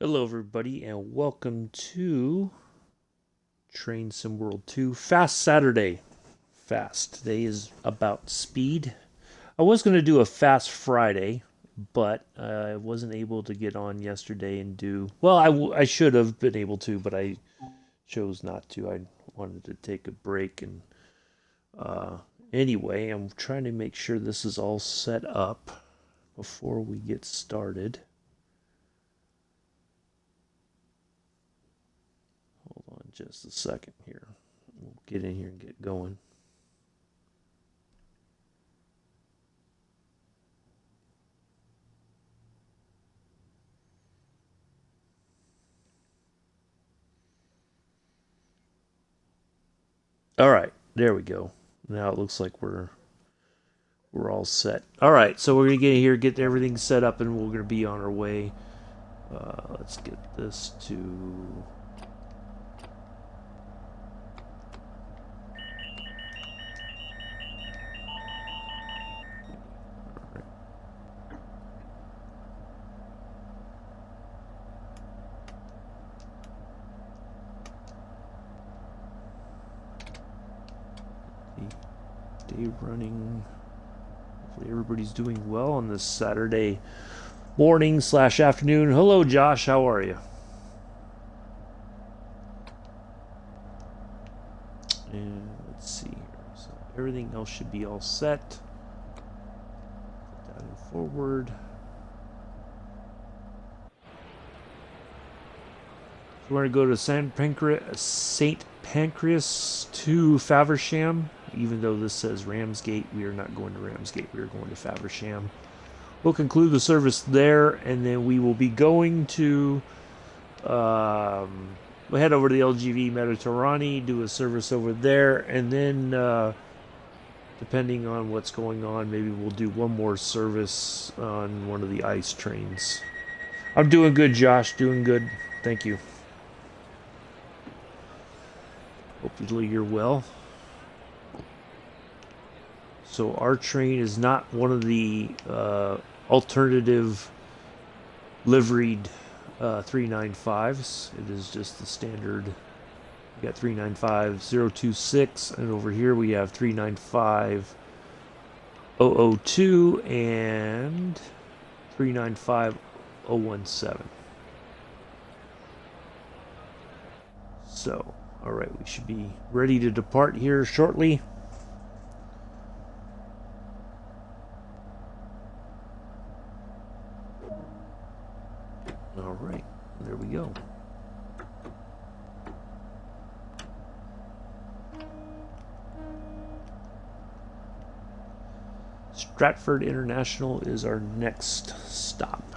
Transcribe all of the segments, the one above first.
Hello, everybody, and welcome to Train Sim World 2 Fast Saturday. Fast. Today is about speed. I was going to do a Fast Friday, but I wasn't able to get on yesterday and do. Well, I should have been able to, but I chose not to. I wanted to take a break. And anyway, I'm trying to make sure this is all set up before we get started. Hold on just a second here. We'll get in here and get going. All right, there we go. Now it looks like we're all set. All right, so we're gonna get in here, get everything set up, and we're gonna be on our way. Let's get this to. Day running. Hopefully everybody's doing well on this Saturday morning / afternoon. Hello, Josh. How are you? And let's see here. So everything else should be all set. Put that in forward. So we're going to go to St Pancras to Faversham. Even though this says Ramsgate, we are not going to Ramsgate. We are going to Faversham. We'll conclude the service there, and then we will be going to. We'll head over to the LGV Mediterranean, do a service over there, and then, depending on what's going on, maybe we'll do one more service on one of the ice trains. I'm doing good, Josh. Doing good. Thank you. Hopefully you're well. So our train is not one of the alternative liveried 395s. It is just the standard. We got 395026, and over here we have 395002 and 395017. So, all right, we should be ready to depart here shortly. All right, there we go. Stratford International is our next stop.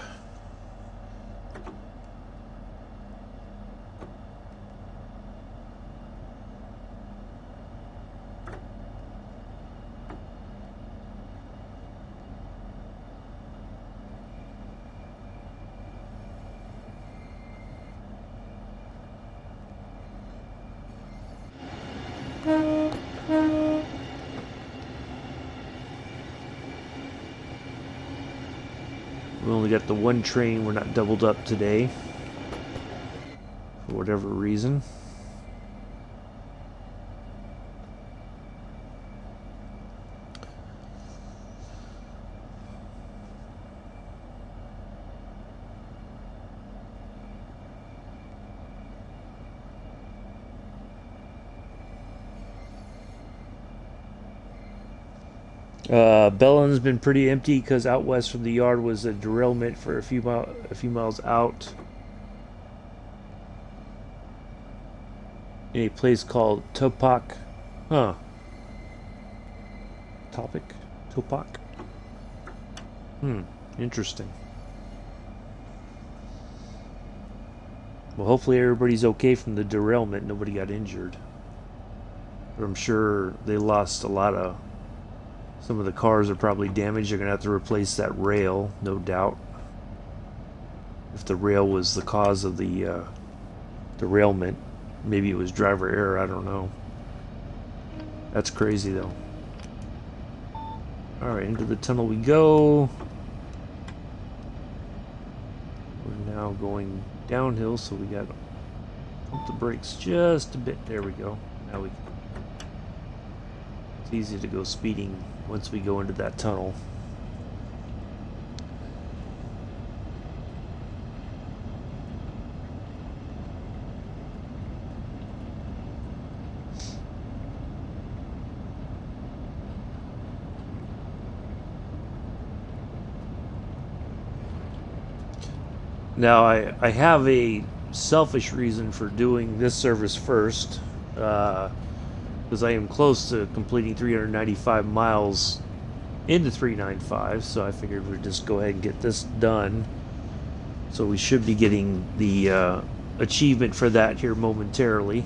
We only got the one train. We're not doubled up today for whatever reason. Bellon's been pretty empty because out west from the yard was a derailment for a few miles out. In a place called Topak. Huh. Topak. Interesting. Well, hopefully everybody's okay from the derailment. Nobody got injured. But I'm sure they lost a lot of. Some of the cars are probably damaged. They're going to have to replace that rail, no doubt. If the rail was the cause of the derailment, maybe it was driver error, I don't know. That's crazy, though. Alright, into the tunnel we go. We're now going downhill, so we got to pump the brakes just a bit. There we go. Now we can. It's easy to go speeding once we go into that tunnel. Now, I have a selfish reason for doing this service first, because I am close to completing 395 miles into 395, so I figured we'd just go ahead and get this done. So we should be getting the achievement for that here momentarily.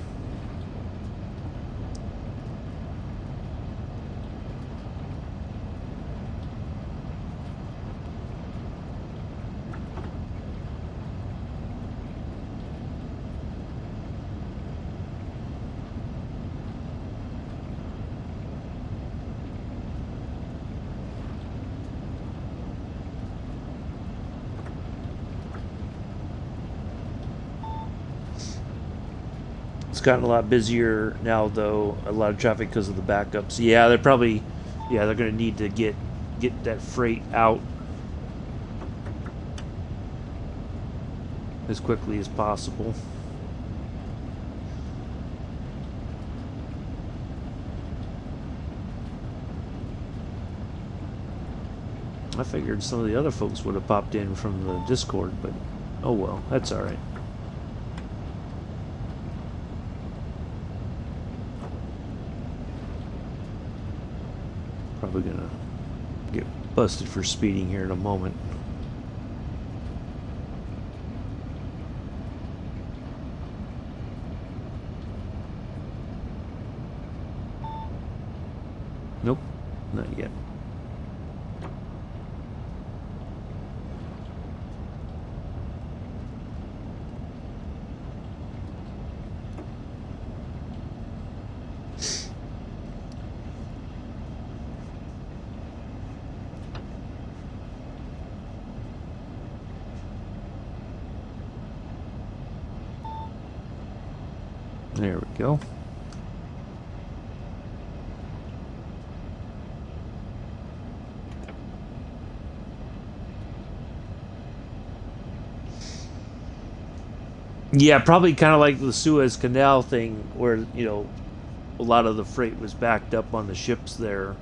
It's gotten a lot busier now, though. A lot of traffic because of the backups. Yeah, they're probably, they're going to need to get that freight out as quickly as possible. I figured some of the other folks would have popped in from the Discord, but oh well, that's all right. Probably gonna get busted for speeding here in a moment. Nope, not yet. There we go. Yeah, probably kind of like the Suez Canal thing where, a lot of the freight was backed up on the ships there.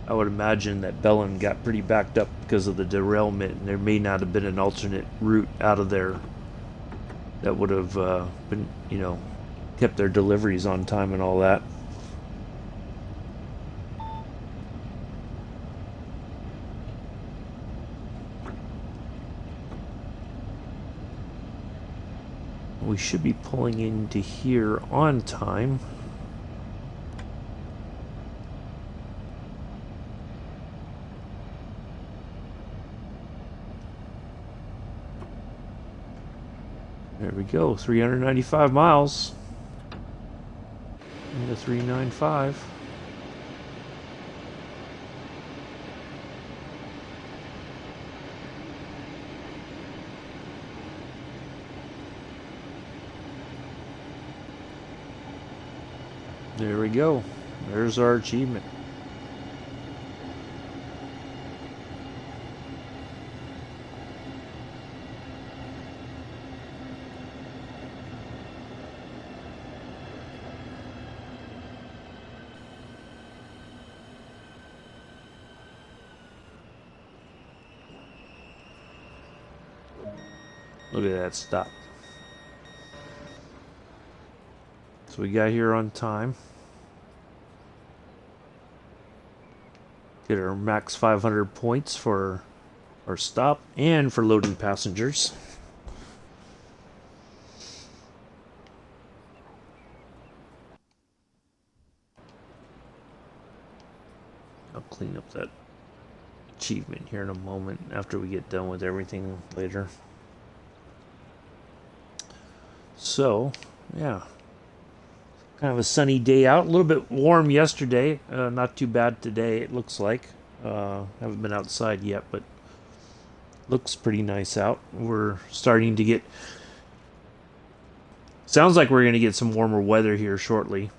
I would imagine that Bellin got pretty backed up because of the derailment, and there may not have been an alternate route out of there that would have been, kept their deliveries on time and all that. We should be pulling into here on time. There we go, 395 miles. Into 395. There we go. There's our achievement. Look at that stop. So we got here on time. Get our max 500 points for our stop and for loading passengers. I'll clean up that achievement here in a moment after we get done with everything later. So, yeah. Kind of a sunny day out. A little bit warm yesterday. Not too bad today, it looks like. Haven't been outside yet, but looks pretty nice out. We're starting to get Sounds like we're going to get some warmer weather here shortly.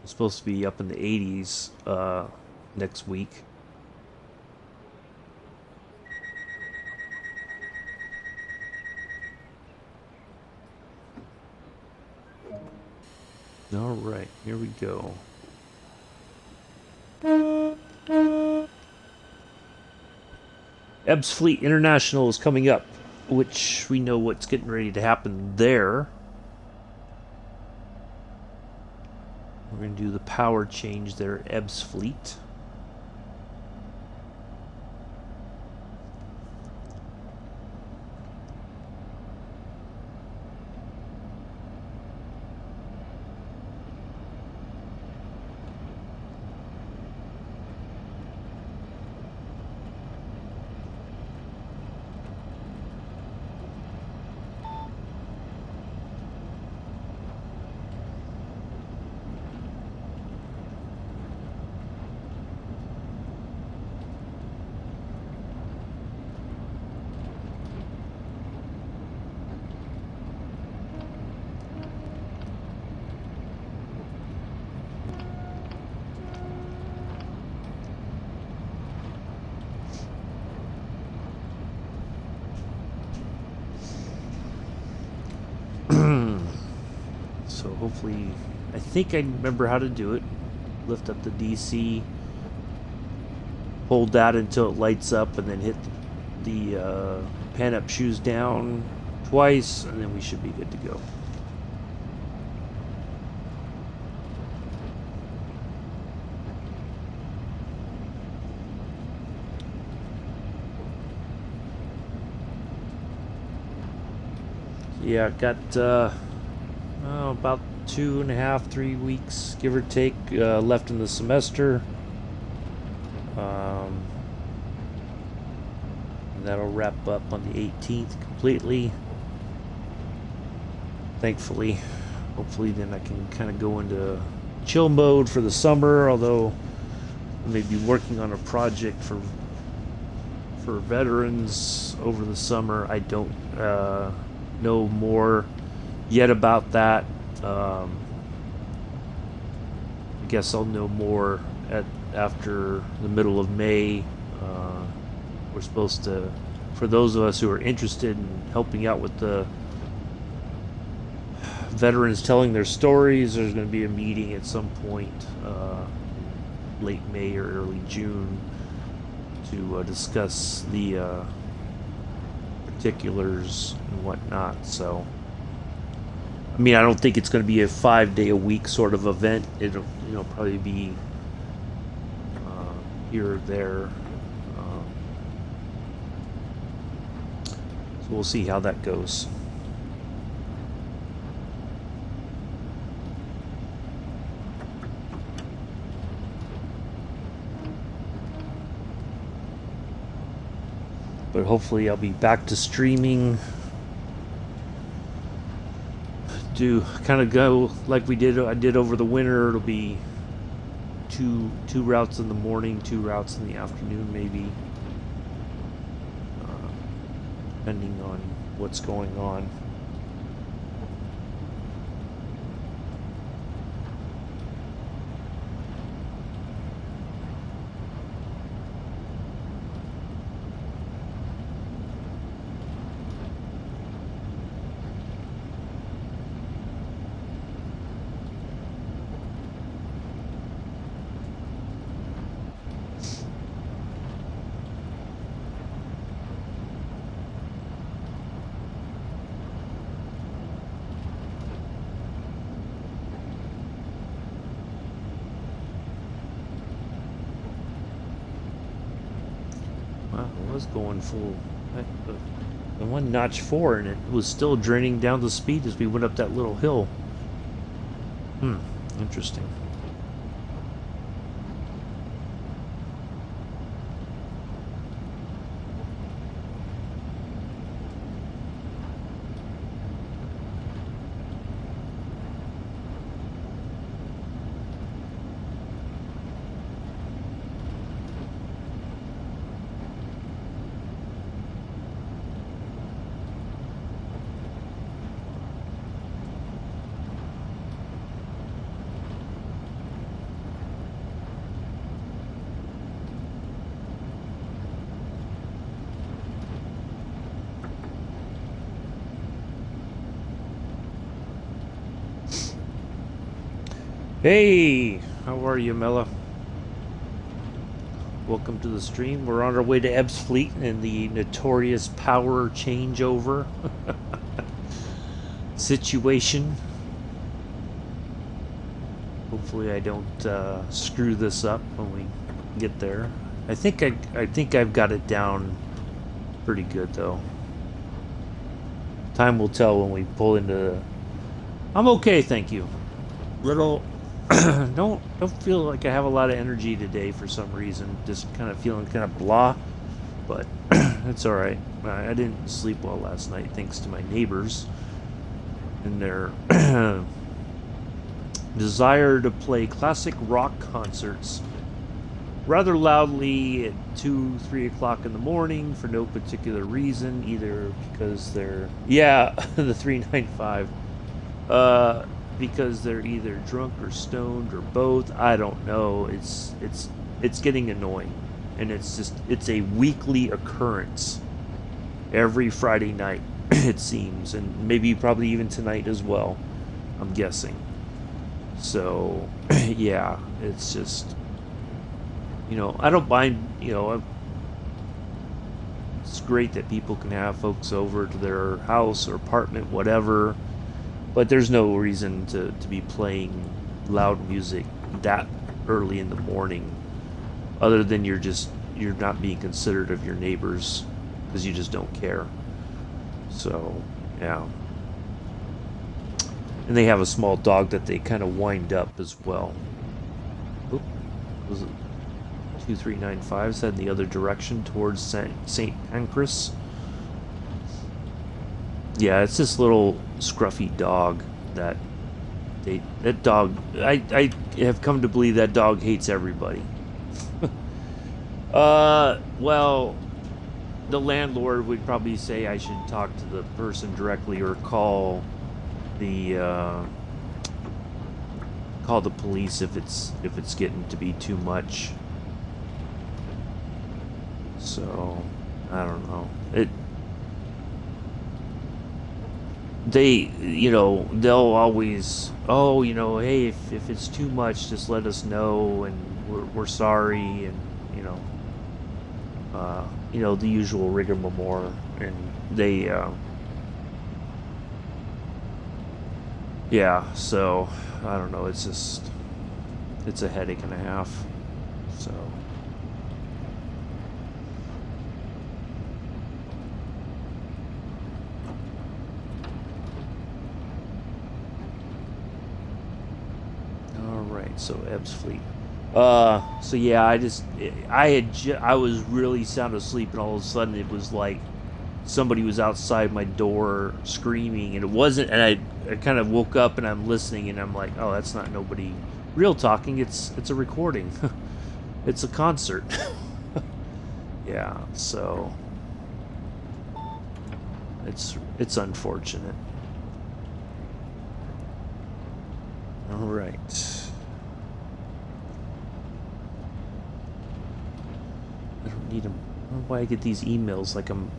It's supposed to be up in the 80s next week. All right, here we go. Ebbs Fleet International is coming up, which we know what's getting ready to happen there. We're going to do the power change there at Ebbs Fleet. So hopefully, I think I remember how to do it. Lift up the DC, hold that until it lights up, and then hit the pan up shoes down twice, and then we should be good to go. Yeah, got about 2.5, 3 weeks, give or take, left in the semester. That'll wrap up on the 18th completely. Thankfully, hopefully then I can kind of go into chill mode for the summer, although I may be working on a project for veterans over the summer. I don't know more yet about that. I guess I'll know more after the middle of May. We're supposed to, for those of us who are interested in helping out with the veterans telling their stories, there's going to be a meeting at some point late May or early June to discuss the particulars and whatnot. So I mean, I don't think it's going to be a 5-day-a-week sort of event. It'll, probably be here or there. So we'll see how that goes. But hopefully I'll be back to streaming. Do kind of go like I did over the winter. It'll be two routes in the morning, 2 routes in the afternoon, maybe, depending on what's going on. Going full. The one notch 4 and it was still draining down the speed as we went up that little hill. Interesting. Hey, how are you, Mella? Welcome to the stream. We're on our way to Ebbsfleet and the notorious power changeover situation. Hopefully, I don't screw this up when we get there. I think I've got it down pretty good though. Time will tell when we pull into. I'm okay, thank you. Little don't feel like I have a lot of energy today for some reason. Just kind of feeling kind of blah, but it's all right. I didn't sleep well last night thanks to my neighbors and their desire to play classic rock concerts rather loudly at 2, 3 o'clock in the morning for no particular reason, either because they're the 395. Because they're either drunk or stoned or both. I don't know. It's getting annoying, and it's a weekly occurrence every Friday night. It seems, and maybe probably even tonight as well. I'm guessing. So yeah, it's just I don't mind. It's great that people can have folks over to their house or apartment, whatever. But there's no reason to be playing loud music that early in the morning, other than you're not being considerate of your neighbors because you just don't care. So, yeah. And they have a small dog that they kind of wind up as well. Oop, was it 2395? Head in the other direction towards St Pancras. Yeah, it's this little scruffy dog that I have come to believe that dog hates everybody. Well, the landlord would probably say I should talk to the person directly or call the police if it's getting to be too much. So, I don't know. They'll always, hey, if it's too much, just let us know, and we're sorry, and the usual rigmarole, and they, yeah, so I don't know, it's a headache and a half, so. So Ebbsfleet. So yeah, I was really sound asleep, and all of a sudden it was like somebody was outside my door screaming, and it wasn't. And I kind of woke up, and I'm listening, and I'm like, oh, that's not nobody real talking. It's a recording. It's a concert. Yeah. So it's unfortunate. All right. I don't need them. I don't know why I get these emails like I'm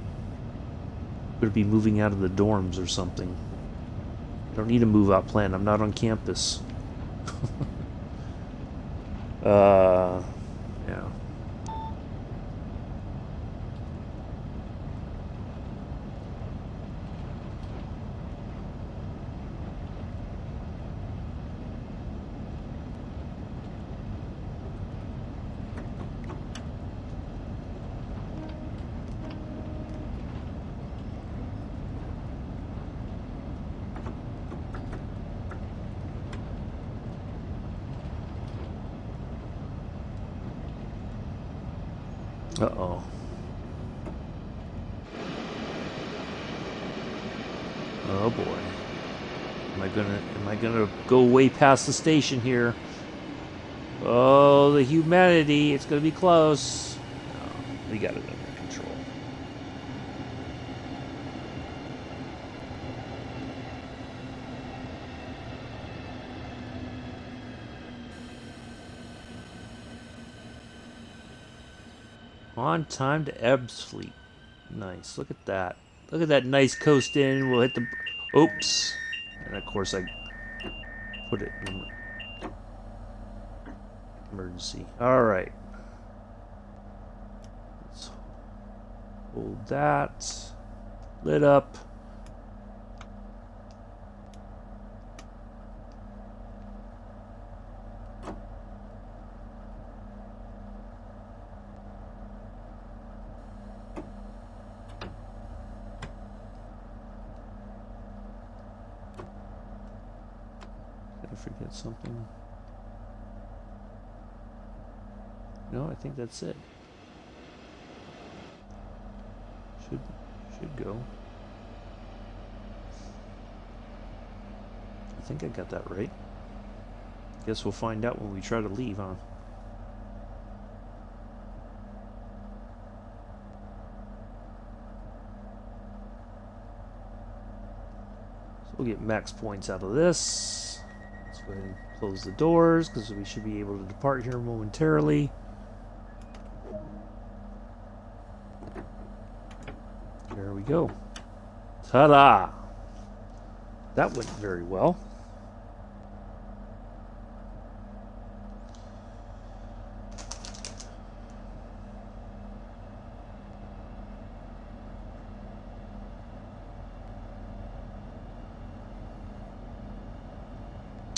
going to be moving out of the dorms or something. I don't need a move-out plan. I'm not on campus. Yeah. Uh-oh. Oh boy. Am I gonna go way past the station here? Oh, the humanity, it's gonna be close. Oh, we got it under control. On time to Ebbsfleet. Nice. Look at that. Look at that nice coast in. We'll hit the... Oops. And of course I put it in... Emergency. All right. Let's hold that. Lit up. Did I forget something? No, I think that's it. Should go. I think I got that right. Guess we'll find out when we try to leave, huh? So we'll get max points out of this. Let's go ahead and close the doors because we should be able to depart here momentarily. There we go. Ta-da! That went very well.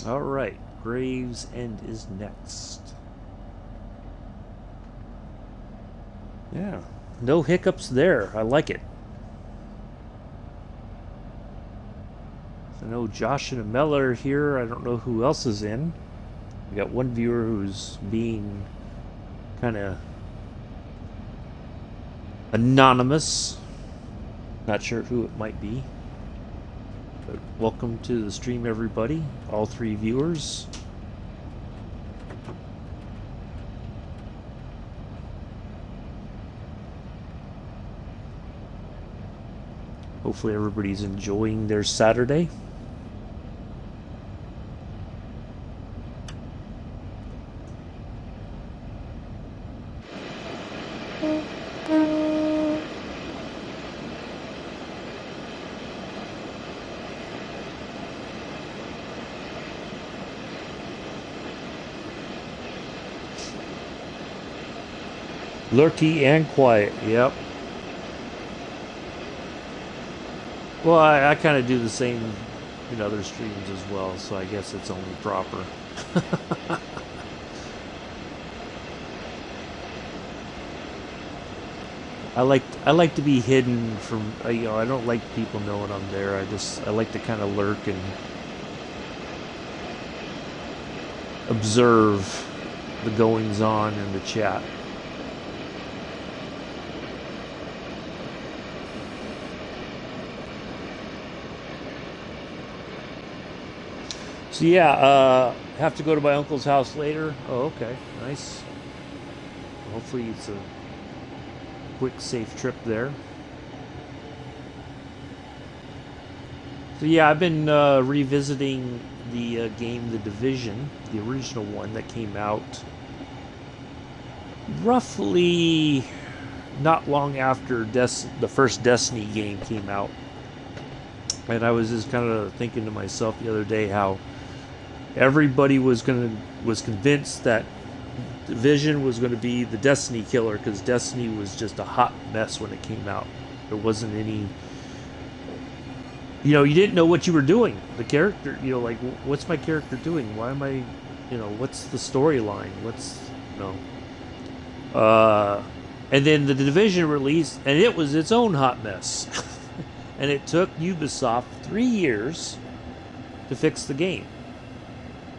All right, Gravesend is next. Yeah, no hiccups there. I like it. I know Josh and Amela are here. I don't know who else is in. We got one viewer who's being kind of anonymous. Not sure who it might be. But welcome to the stream, everybody. All three viewers. Hopefully everybody's enjoying their Saturday. Lurky and quiet, yep. Well, I kind of do the same in other streams as well, so I guess it's only proper. I like to be hidden from, you know, I don't like people knowing I'm there. I like to kind of lurk and observe the goings on in the chat. So yeah, have to go to my uncle's house later. Oh, okay, nice. Hopefully it's a quick, safe trip there. So yeah, I've been revisiting the game The Division, the original one that came out roughly not long after the first Destiny game came out. And I was just kind of thinking to myself the other day how everybody was convinced that Division was going to be the Destiny killer because Destiny was just a hot mess when it came out. There wasn't any, you know, you didn't know what you were doing. The character, you know, like, what's my character doing? Why am I, you know, what's the storyline? What's, you know. And then the Division released, and it was its own hot mess. And it took Ubisoft 3 years to fix the game.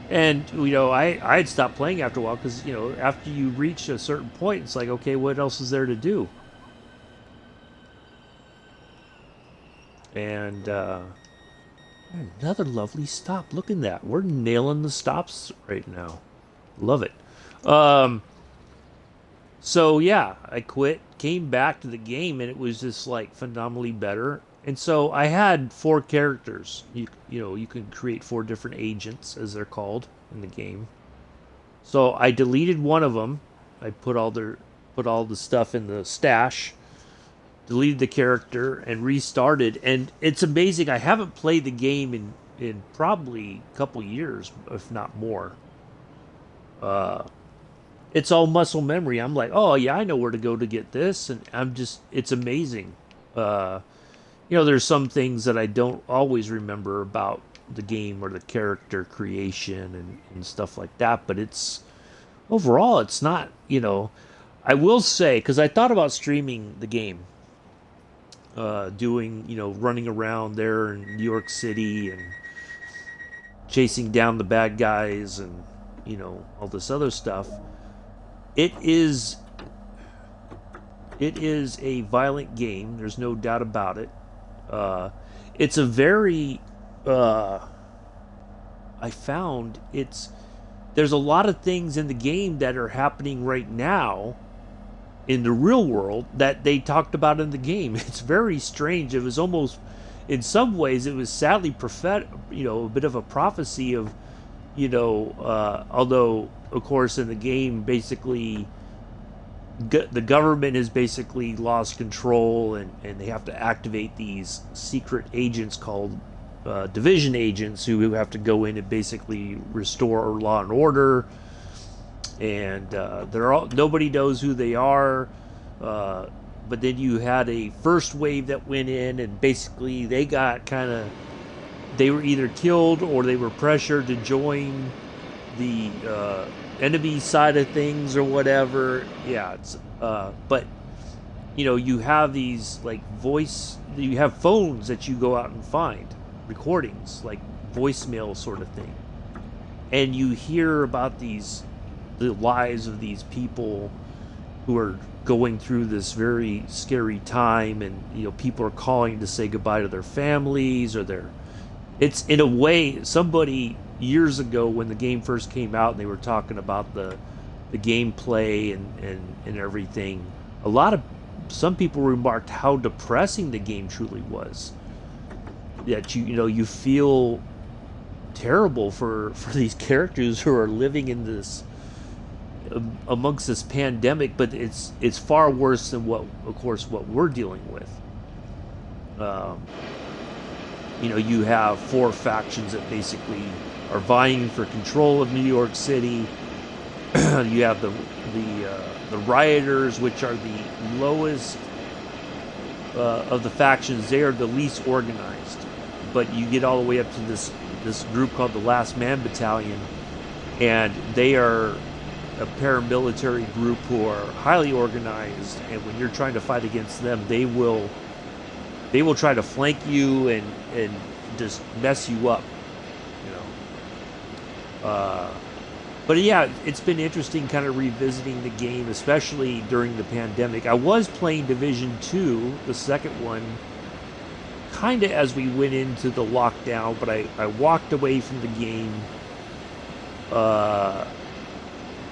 And, you know, I'd stopped playing after a while because, you know, after you reach a certain point, it's like, okay, what else is there to do? And another lovely stop. Look at that. We're nailing the stops right now. Love it. So, yeah, I quit, came back to the game, and it was just, like, phenomenally better. And so I had 4 characters. You know, you can create 4 different agents, as they're called in the game. So I deleted one of them. I put all the stuff in the stash, deleted the character, and restarted. And it's amazing. I haven't played the game in probably a couple years, if not more. it's all muscle memory. I'm like, oh yeah, I know where to go to get this, and it's amazing. Uh, there's some things that I don't always remember about the game or the character creation and stuff like that, but it's overall, it's not, I will say, because I thought about streaming the game, doing, running around there in New York City and chasing down the bad guys and, all this other stuff. It is a violent game. There's no doubt about it. It's a very, I found there's a lot of things in the game that are happening right now in the real world that they talked about in the game. It's very strange. It was almost, in some ways, it was sadly a bit of a prophecy of, although of course in the game basically the government has basically lost control, and they have to activate these secret agents called division agents who have to go in and basically restore law and order. And nobody knows who they are. But then you had a first wave that went in, and basically they were either killed or they were pressured to join the enemy side of things or whatever. Yeah, but you have these you have phones that you go out and find recordings, like voicemail sort of thing, and you hear about the lives of these people who are going through this very scary time, and people are calling to say goodbye to their families it's in a way, somebody years ago when the game first came out and they were talking about the gameplay and everything, some people remarked how depressing the game truly was, that you feel terrible for these characters who are living in this amongst this pandemic, but it's far worse than what we're dealing with. You have four factions that basically are vying for control of New York City. You have the rioters, which are the lowest of the factions. They are the least organized, but you get all the way up to this group called the Last Man Battalion, and they are a paramilitary group who are highly organized, and when you're trying to fight against them, they will try to flank you and just mess you up, but yeah, it's been interesting kind of revisiting the game, especially during the pandemic. I was playing Division 2, the second one, kind of as we went into the lockdown, but I walked away from the game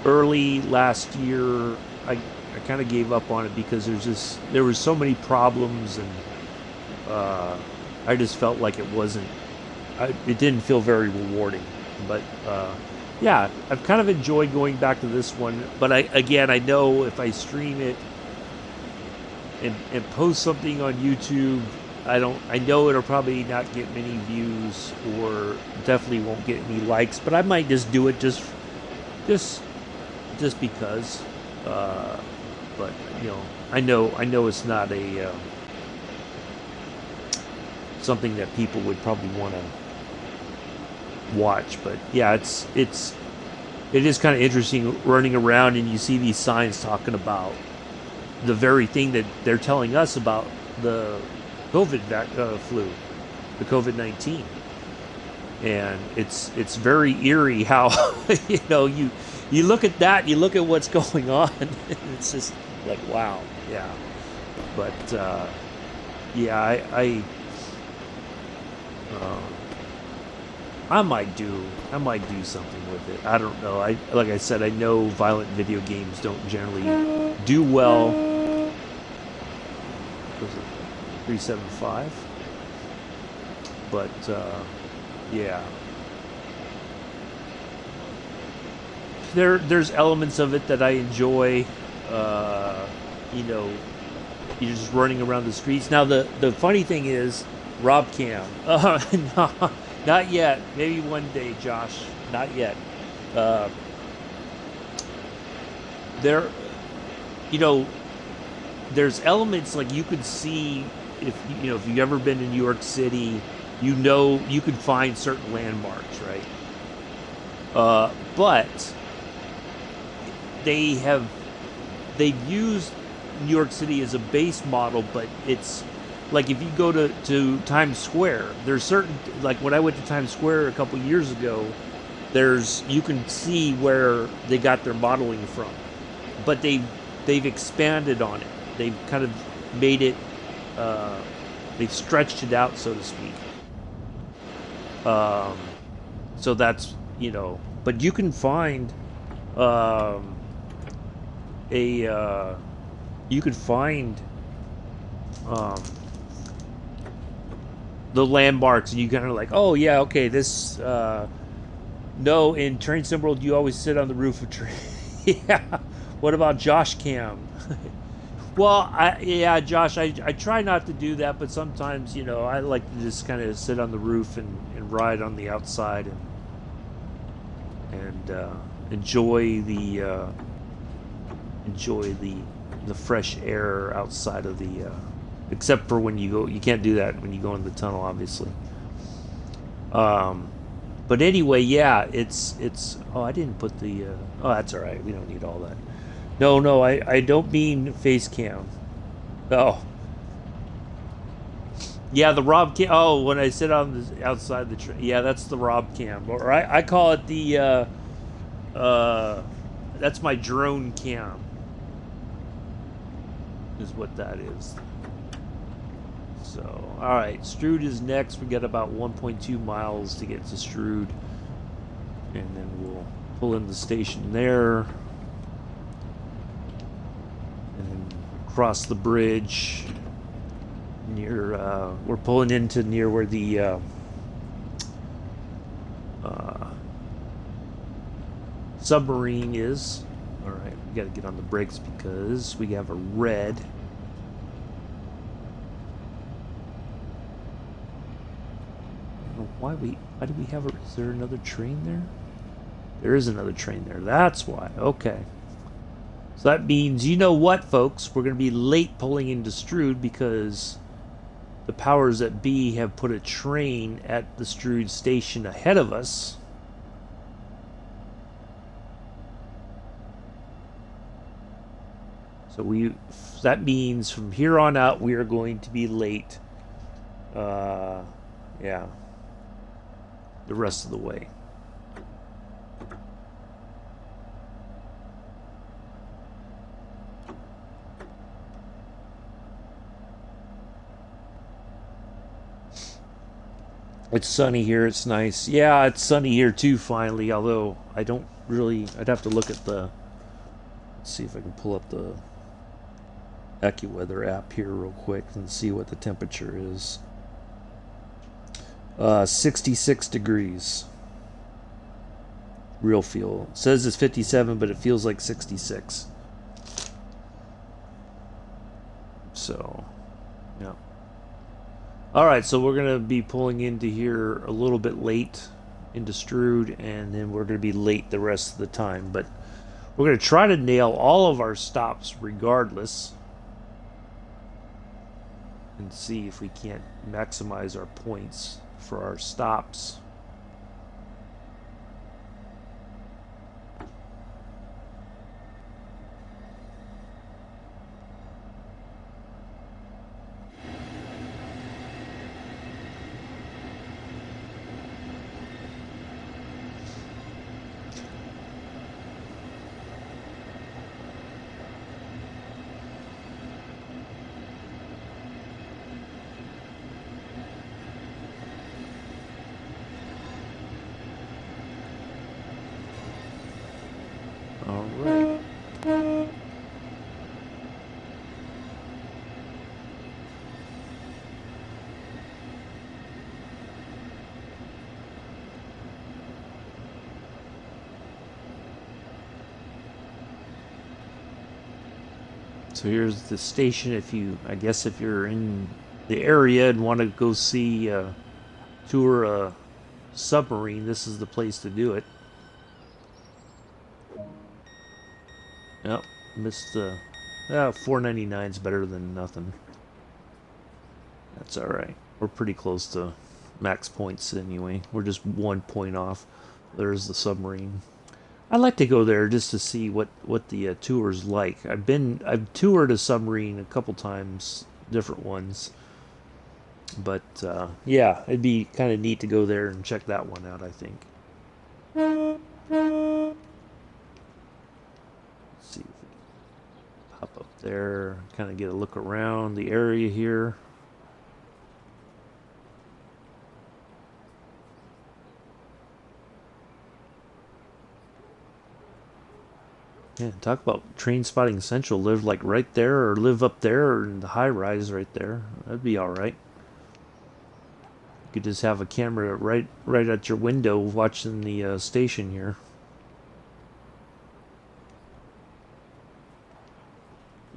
early last year. I kind of gave up on it because there was so many problems, and I just felt like it didn't feel very rewarding. But yeah, I've kind of enjoyed going back to this one. But I know if I stream it and post something on YouTube, I know it'll probably not get many views, or definitely won't get any likes. But I might just do it just because. But I know it's not a something that people would probably want to watch. But yeah, it is kind of interesting running around and you see these signs talking about the very thing that they're telling us about, the COVID flu, the COVID-19. And it's very eerie how you look at that, you look at what's going on, and it's just like, wow, yeah. But yeah, I might do something with it. I don't know. Like I said, I know violent video games don't generally do well. Was it 375? But yeah, there's elements of it that I enjoy. You're just running around the streets. Now the funny thing is, Rob Cam. No, not yet. Maybe one day, Josh. Not yet. there, you know, there's elements like you could see if you know if you've ever been to New York City, you know you could find certain landmarks, right? But they have they've used New York City as a base model, but it's like if you go to Times Square, there's certain like when I went to Times Square a couple years ago, there's you can see where they got their modeling from, but they've expanded on it. They've kind of made it. They've stretched it out, so to speak. So that's but you can find a you could find the landmarks, and you kind of like, oh yeah, okay, this. No, in Train Sim World, you always sit on the roof of train. Yeah. What about Josh Cam? Well, yeah, Josh, I try not to do that, but sometimes, I like to just kind of sit on the roof and ride on the outside and enjoy the fresh air outside of the except for when you can't do that when you go in the tunnel, obviously. But anyway, yeah, it's I didn't put the that's all right. We don't need all that. No, I don't mean face cam. Oh. Yeah, the Rob cam. Oh, when I sit on the outside the train. Yeah, that's the Rob cam. Or I call it the that's my drone cam. Is what that is. So, all right, Strood is next. We got about 1.2 miles to get to Strood, and then we'll pull in the station there, and then cross the bridge near. We're pulling into near where the submarine is. All right, we got to get on the brakes because we have a red. Why do we have is there another train there? There is another train there. That's why. Okay. So that means, you know what, folks? We're going to be late pulling into Strood because the powers that be have put a train at the Strood station ahead of us. So that means from here on out we are going to be late. Yeah. The rest of the way. It's sunny here. It's nice. Yeah, it's sunny here too, finally. Although I don't really. I'd have to look at the. Let's see if I can pull up the AccuWeather app here real quick and see what the temperature is. 66 degrees. Real feel. It says it's 57, but it feels like 66. So, yeah. Alright, so we're going to be pulling into here a little bit late into Strood, and then we're going to be late the rest of the time. But we're going to try to nail all of our stops regardless, and see if we can't maximize our points for our stops. So here's the station. If you're in the area and want to go see tour a submarine, this is the place to do it. Yep, missed the... 499 is better than nothing. That's alright. We're pretty close to max points anyway. We're just 1 point off. There's the submarine. I'd like to go there just to see what the tour's like. I've toured a submarine a couple times, different ones. But yeah, it'd be kind of neat to go there and check that one out, I think. Let's see if we can pop up there, kind of get a look around the area here. Yeah, talk about train spotting essential. Live like right there, or live up there, or in the high rise right there. That'd be all right. You could just have a camera right at your window watching the station here.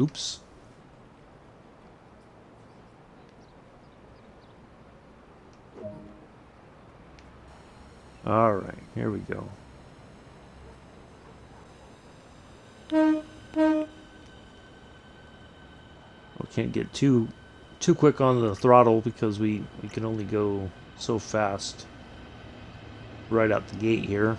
Oops. All right, here we go. We can't get too quick on the throttle because we can only go so fast right out the gate here.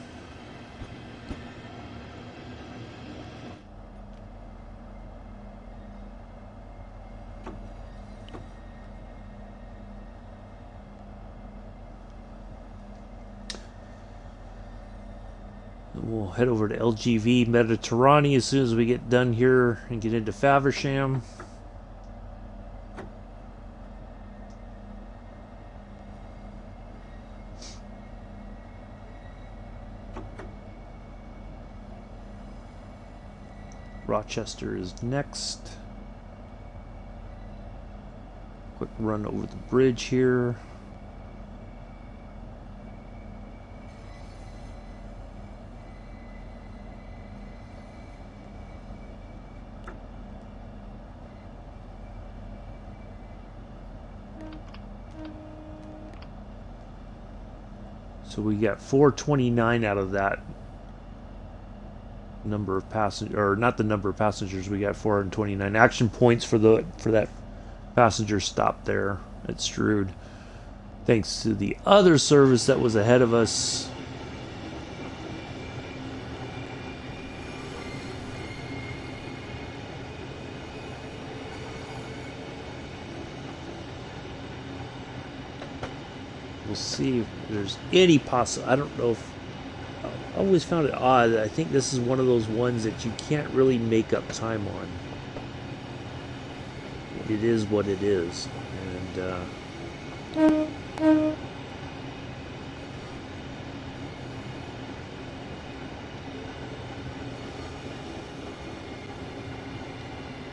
We'll head over to LGV Mediterranean as soon as we get done here and get into Faversham. Rochester is next. Quick run over the bridge here. So we got 429 out of that number of passengers, or not the number of passengers. We got 429 action points for that passenger stop there at Strood. Thanks to the other service that was ahead of us. We'll see if there's any I don't know if... I always found it odd. I think this is one of those ones that you can't really make up time on. It is what it is. And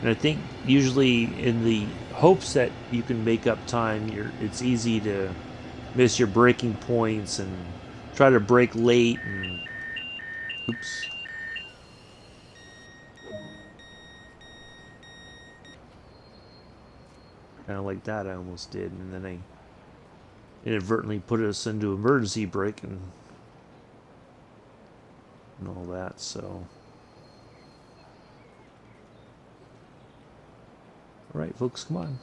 I think usually in the hopes that you can make up time, it's easy to miss your braking points and try to brake late and oops. Kind of like that I almost did, and then I inadvertently put us into emergency brake and all that, so. Alright folks, come on.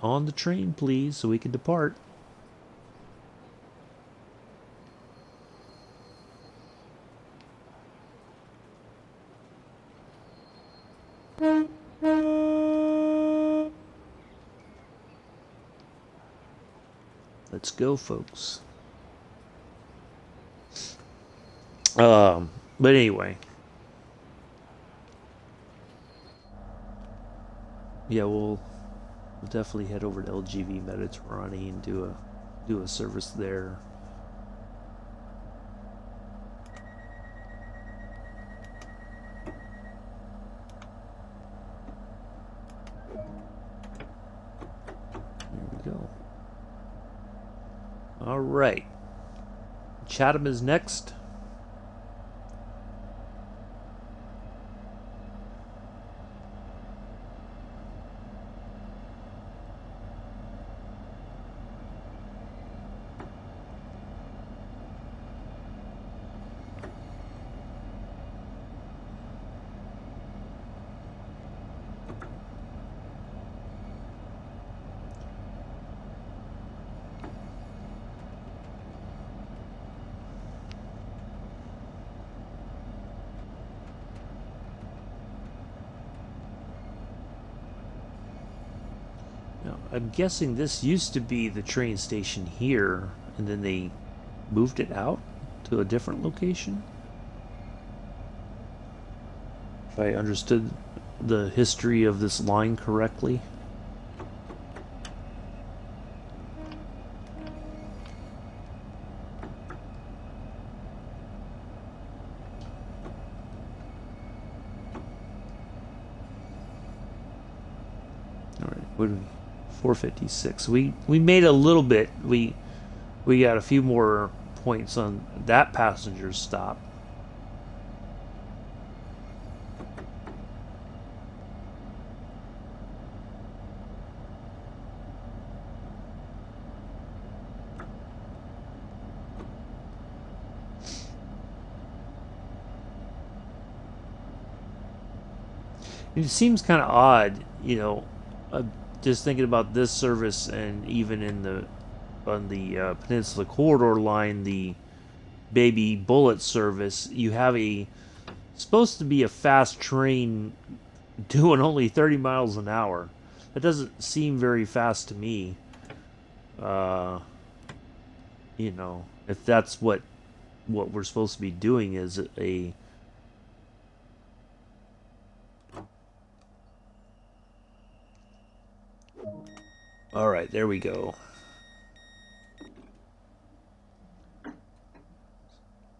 On the train, please, so we can depart. Let's go, folks. But anyway. Yeah, we'll definitely head over to LGV Mediterranean and do a service there. There we go. All right. Chatham is next. I'm guessing this used to be the train station here, and then they moved it out to a different location. If I understood the history of this line correctly. All right, 456. We made a little bit. We got a few more points on that passenger stop. It seems kind of odd, you know, just thinking about this service, and even in the on the Peninsula Corridor line, the Baby Bullet service, you have a supposed to be a fast train doing only 30 miles an hour. That doesn't seem very fast to me. You know, if that's what we're supposed to be doing is a all right, there we go.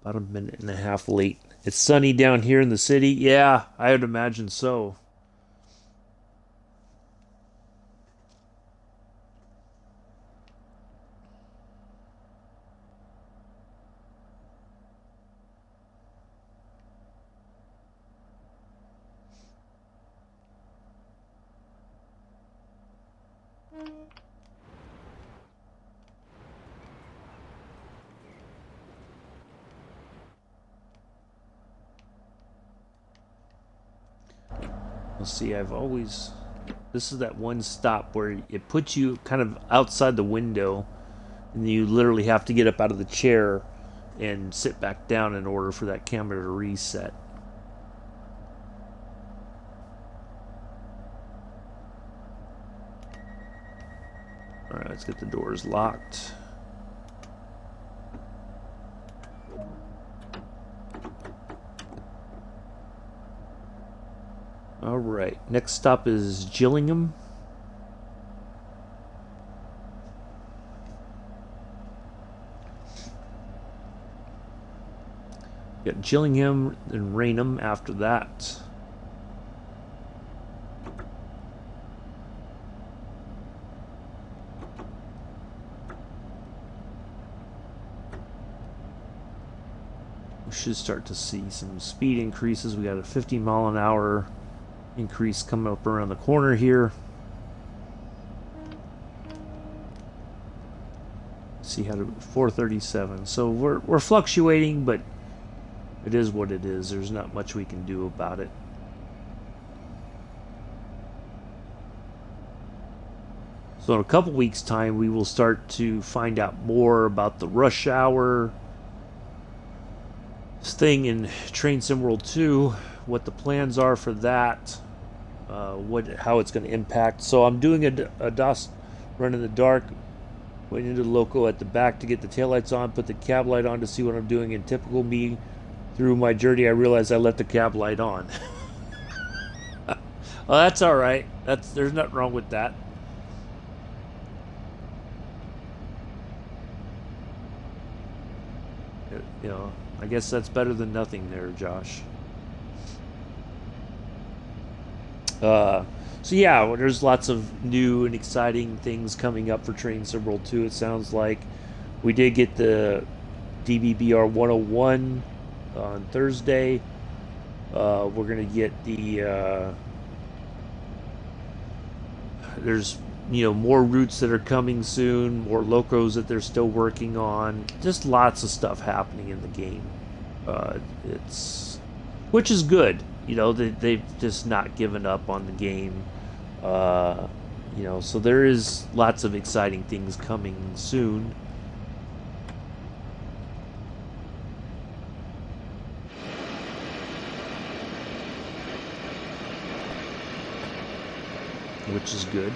About a minute and a half late. It's sunny down here in the city. Yeah, I would imagine so. Let's see, this is that one stop where it puts you kind of outside the window, and you literally have to get up out of the chair and sit back down in order for that camera to reset. Alright, let's get the doors locked. Alright, next stop is Gillingham. Got Gillingham and Raynham after that. We should start to see some speed increases. We got a 50 mile an hour increase coming up around the corner here. See how to 437. So we're fluctuating, but it is what it is. There's not much we can do about it. So in a couple weeks' time, we will start to find out more about the rush hour thing in Train Sim World 2, what the plans are for that, how it's going to impact. So I'm doing a DOS run in the dark, waiting into the loco at the back to get the taillights on, put the cab light on to see what I'm doing. In typical me, through my journey, I realized I left the cab light on. Well, that's all right. There's nothing wrong with that. You know, I guess that's better than nothing there, Josh. So yeah, well, there's lots of new and exciting things coming up for Train Sim World 2. It sounds like we did get the DBBR 101 on Thursday. We're gonna get the there's more routes that are coming soon, more locos that they're still working on. Just lots of stuff happening in the game. Which is good. They've just not given up on the game. So there is lots of exciting things coming soon. Which is good.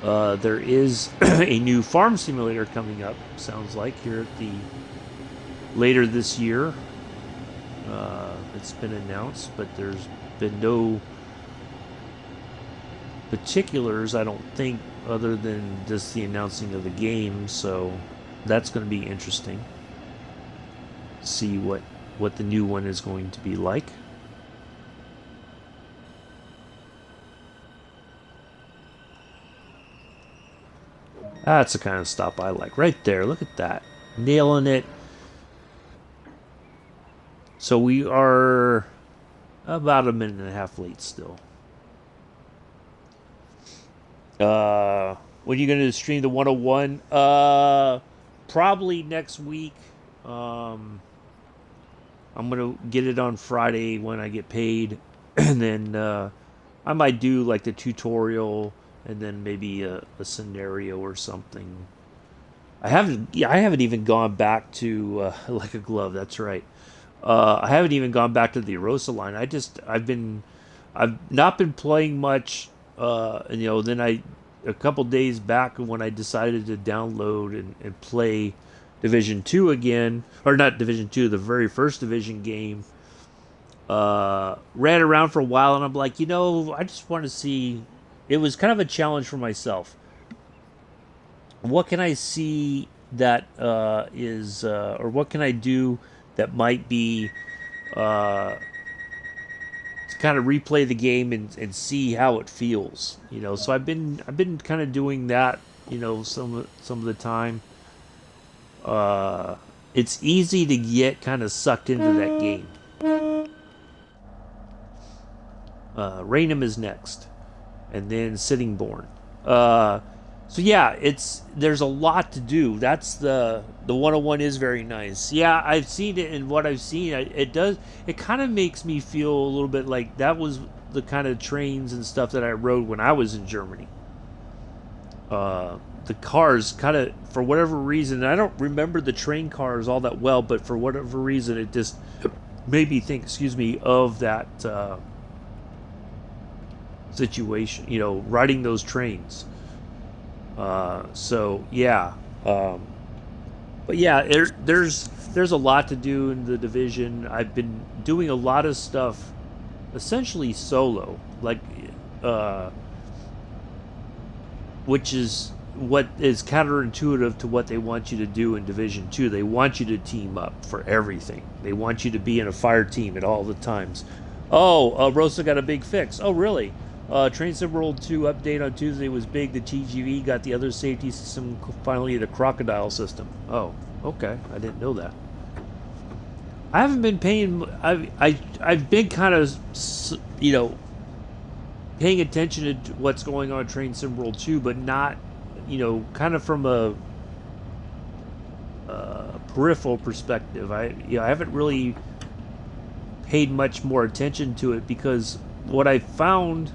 There is a new farm simulator coming up, sounds like, here at the later this year. It's been announced, but there's been no particulars, I don't think, other than just the announcing of the game. So that's going to be interesting. See what the new one is going to be like. That's the kind of stop I like. Right there, look at that. Nailing it. So we are about a minute and a half late still. When are you going to stream the 101? Probably next week. I'm going to get it on Friday when I get paid. And then I might do like the tutorial and then maybe a scenario or something. I haven't even gone back to like a glove. That's right. I haven't even gone back to the Arosa line. I've not been playing much. Then a couple days back when I decided to download and play Division 2 again, or not Division 2, the very first Division game. Ran around for a while and I'm like, I just want to see. It was kind of a challenge for myself. What can I see that or what can I do that might be to kind of replay the game and see how it feels, So I've been kind of doing that, some of the time. It's easy to get kind of sucked into that game. Raynham is next, and then Sittingbourne. So yeah, there's a lot to do. That's the 101 is very nice. Yeah, I've seen it, and what I've seen, it kind of makes me feel a little bit like that was the kind of trains and stuff that I rode when I was in Germany. The cars kind of, for whatever reason, I don't remember the train cars all that well, but for whatever reason, it just made me think, of that situation, riding those trains. So yeah, but yeah, there's a lot to do in the division. I've been doing a lot of stuff, essentially solo, like, which is what is counterintuitive to what they want you to do in Division 2. They want you to team up for everything. They want you to be in a fire team at all the times. Oh, Rosa got a big fix. Oh, really? Train Sim World 2 update on Tuesday was big. The TGV got the other safety system, finally the crocodile system. Oh, okay. I didn't know that. I haven't been paying... I've been kind of, paying attention to what's going on in Train Sim World 2, but not, kind of from a peripheral perspective. I haven't really paid much more attention to it because what I found...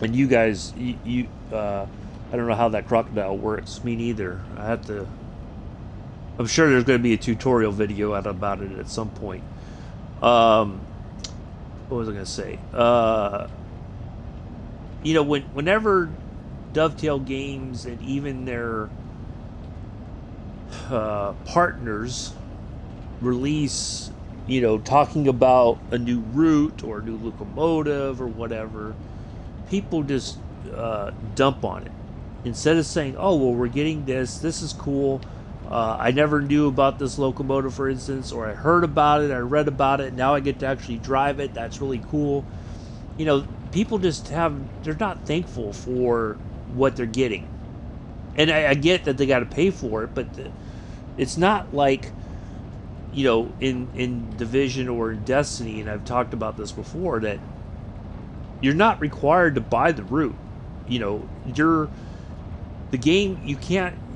And you guys, I don't know how that crocodile works. Me neither. I'm sure there's going to be a tutorial video out about it at some point. What was I going to say? Whenever Dovetail Games and even their partners release, talking about a new route or a new locomotive or whatever, people just dump on it instead of saying, oh, well, we're getting this is cool, I never knew about this locomotive, for instance, or I heard about it, I read about it, now I get to actually drive it, that's really cool. People they're not thankful for what they're getting. And I get that they got to pay for it, but it's not like, in Division or in Destiny, and I've talked about this before, that you're not required to buy the route. The game,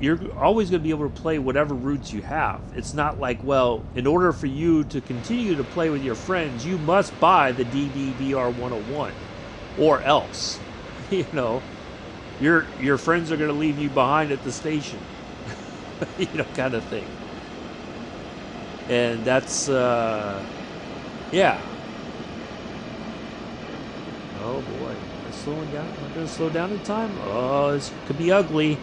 you're always going to be able to play whatever routes you have. It's not like, well, in order for you to continue to play with your friends, you must buy the DDBR 101 or else, your friends are going to leave you behind at the station, kind of thing. And that's, yeah. Oh boy, slowing down. Am I going to slow down in time? Oh, this could be ugly.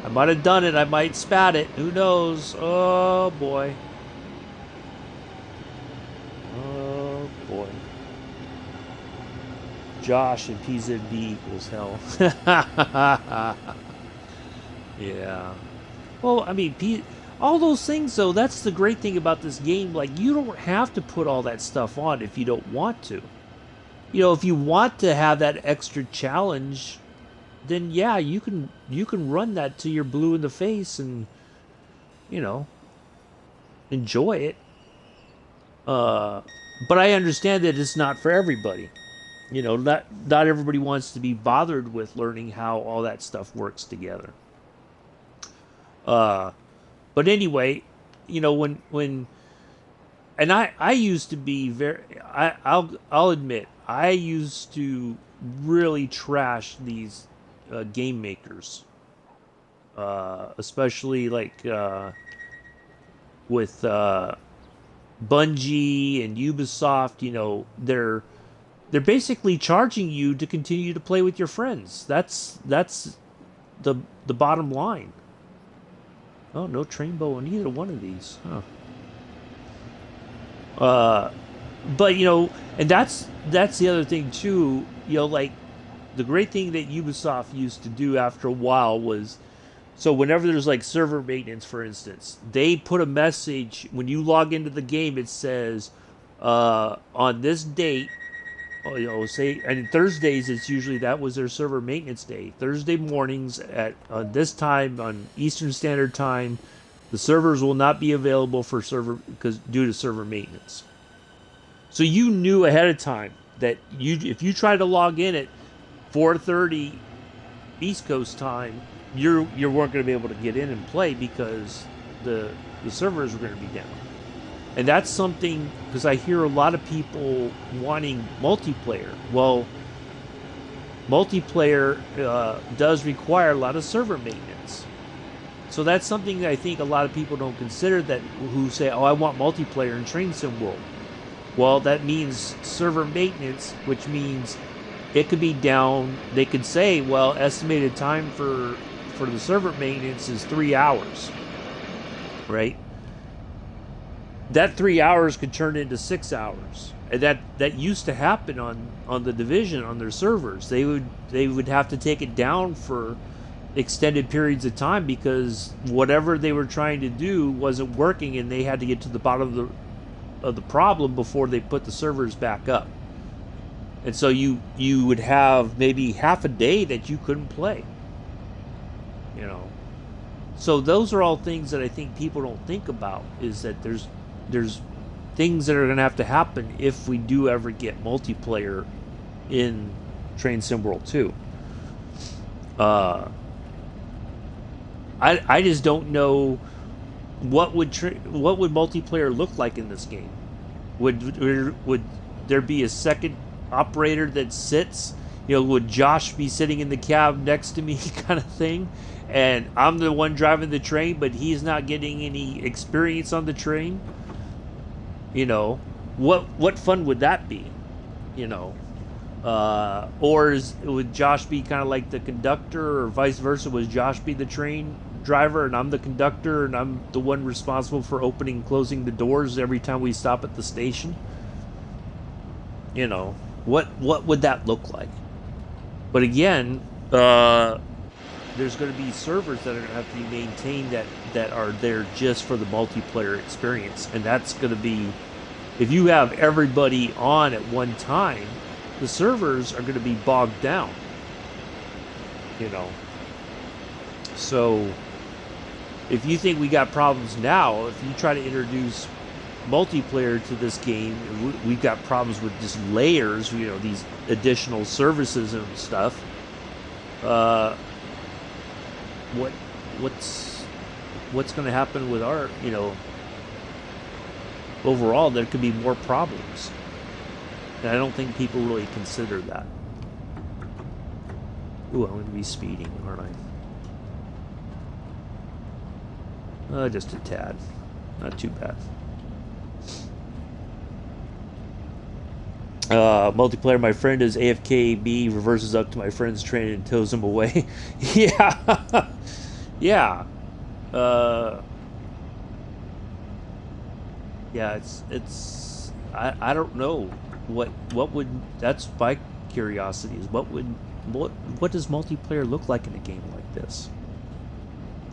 I might have done it. I might spat it. Who knows? Oh, boy. Oh, boy. Josh and PZB equals hell. Yeah. Well, I mean, all those things, though, that's the great thing about this game. Like, you don't have to put all that stuff on if you don't want to. You know, if you want to have that extra challenge, then yeah, you can run that to your blue in the face and, you know, enjoy it. But I understand that it's not for everybody. You know, not everybody wants to be bothered with learning how all that stuff works together. But anyway, you know, when and I used to be I'll admit, I used to really trash these game makers, especially like with Bungie and Ubisoft. You know, they're basically charging you to continue to play with your friends. That's the bottom line. Oh, no Trainbow on either one of these. Huh. But, you know, and that's the other thing, too. You know, like, the great thing that Ubisoft used to do after a while was, so whenever there's, like, server maintenance, for instance, they put a message, when you log into the game, it says, on this date, you know, say, and Thursdays, it's usually, that was their server maintenance day. Thursday mornings at this time, on Eastern Standard Time, the servers will not be available for due to server maintenance. So you knew ahead of time that if you try to log in at 4:30 East Coast time, you weren't going to be able to get in and play because the servers were going to be down. And that's something, because I hear a lot of people wanting multiplayer. Well, multiplayer does require a lot of server maintenance. So that's something that I think a lot of people don't consider, that who say, oh, I want multiplayer in Train Sim World. Well, that means server maintenance, which means it could be down. They could say, well, estimated time for the server maintenance is 3 hours, right? That 3 hours could turn into 6 hours. And that used to happen on the Division, on their servers. They would have to take it down for extended periods of time because whatever they were trying to do wasn't working, and they had to get to the bottom of the problem before they put the servers back up. And so you would have maybe half a day that you couldn't play. You know. So those are all things that I think people don't think about, is that there's things that are going to have to happen if we do ever get multiplayer in Train Sim World 2. I just don't know what would multiplayer look like in this game. Would there be a second operator that sits? You know, would Josh be sitting in the cab next to me, kind of thing? And I'm the one driving the train, but he's not getting any experience on the train. You know, what fun would that be? You know, or would Josh be kind of like the conductor, or vice versa? Would Josh be the train driver and I'm the conductor, and I'm the one responsible for opening and closing the doors every time we stop at the station? You know, what would that look like? But again, there's going to be servers that are going to have to be maintained that are there just for the multiplayer experience. And that's going to be, if you have everybody on at one time, the servers are going to be bogged down. You know. So, if you think we got problems now, if you try to introduce multiplayer to this game, we've got problems with just layers, you know, these additional services and stuff. What's going to happen with our, you know, overall there could be more problems. And I don't think people really consider that. Ooh, I'm going to be speeding, aren't I? Just a tad. Not too bad. Multiplayer, my friend is AFKB, reverses up to my friend's train and tows him away. Yeah. Yeah. Uh, yeah, I don't know what would, that's my curiosity, is what does multiplayer look like in a game like this?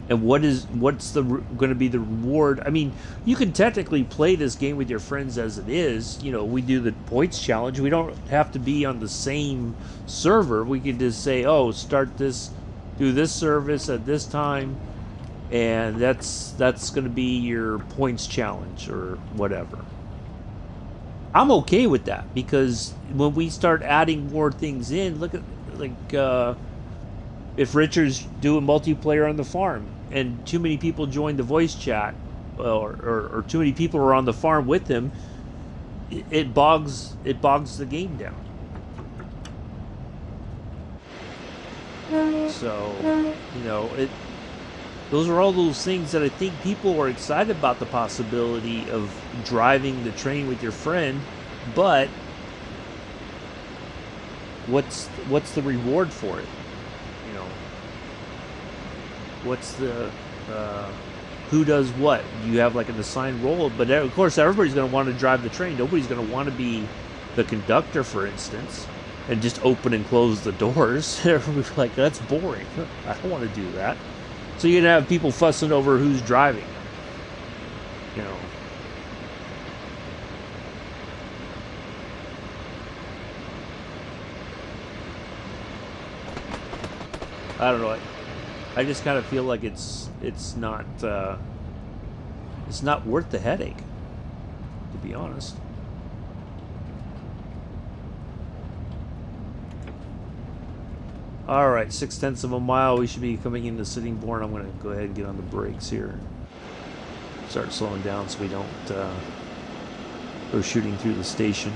And what's the going to be the reward? I mean, you can technically play this game with your friends as it is. You know, we do the points challenge. We don't have to be on the same server. We can just say, "Oh, start this, do this service at this time," and that's going to be your points challenge or whatever. I'm okay with that, because when we start adding more things in, look at, like, if Richard's doing multiplayer on the farm and too many people join the voice chat, or too many people are on the farm with him, it bogs the game down. So, you know, those are all those things that I think people are excited about, the possibility of driving the train with your friend, but what's the reward for it? You know, what's the who does what? You have like an assigned role, but of course everybody's going to want to drive the train. Nobody's going to want to be the conductor, for instance, and just open and close the doors. Everybody's like, that's boring. I don't want to do that. So you're going to have people fussing over who's driving. You know. I don't know. I just kind of feel like it's not worth the headache, to be honest. All right, 0.6 of a mile. We should be coming into Sittingbourne. I'm going to go ahead and get on the brakes here. Start slowing down so we don't go shooting through the station.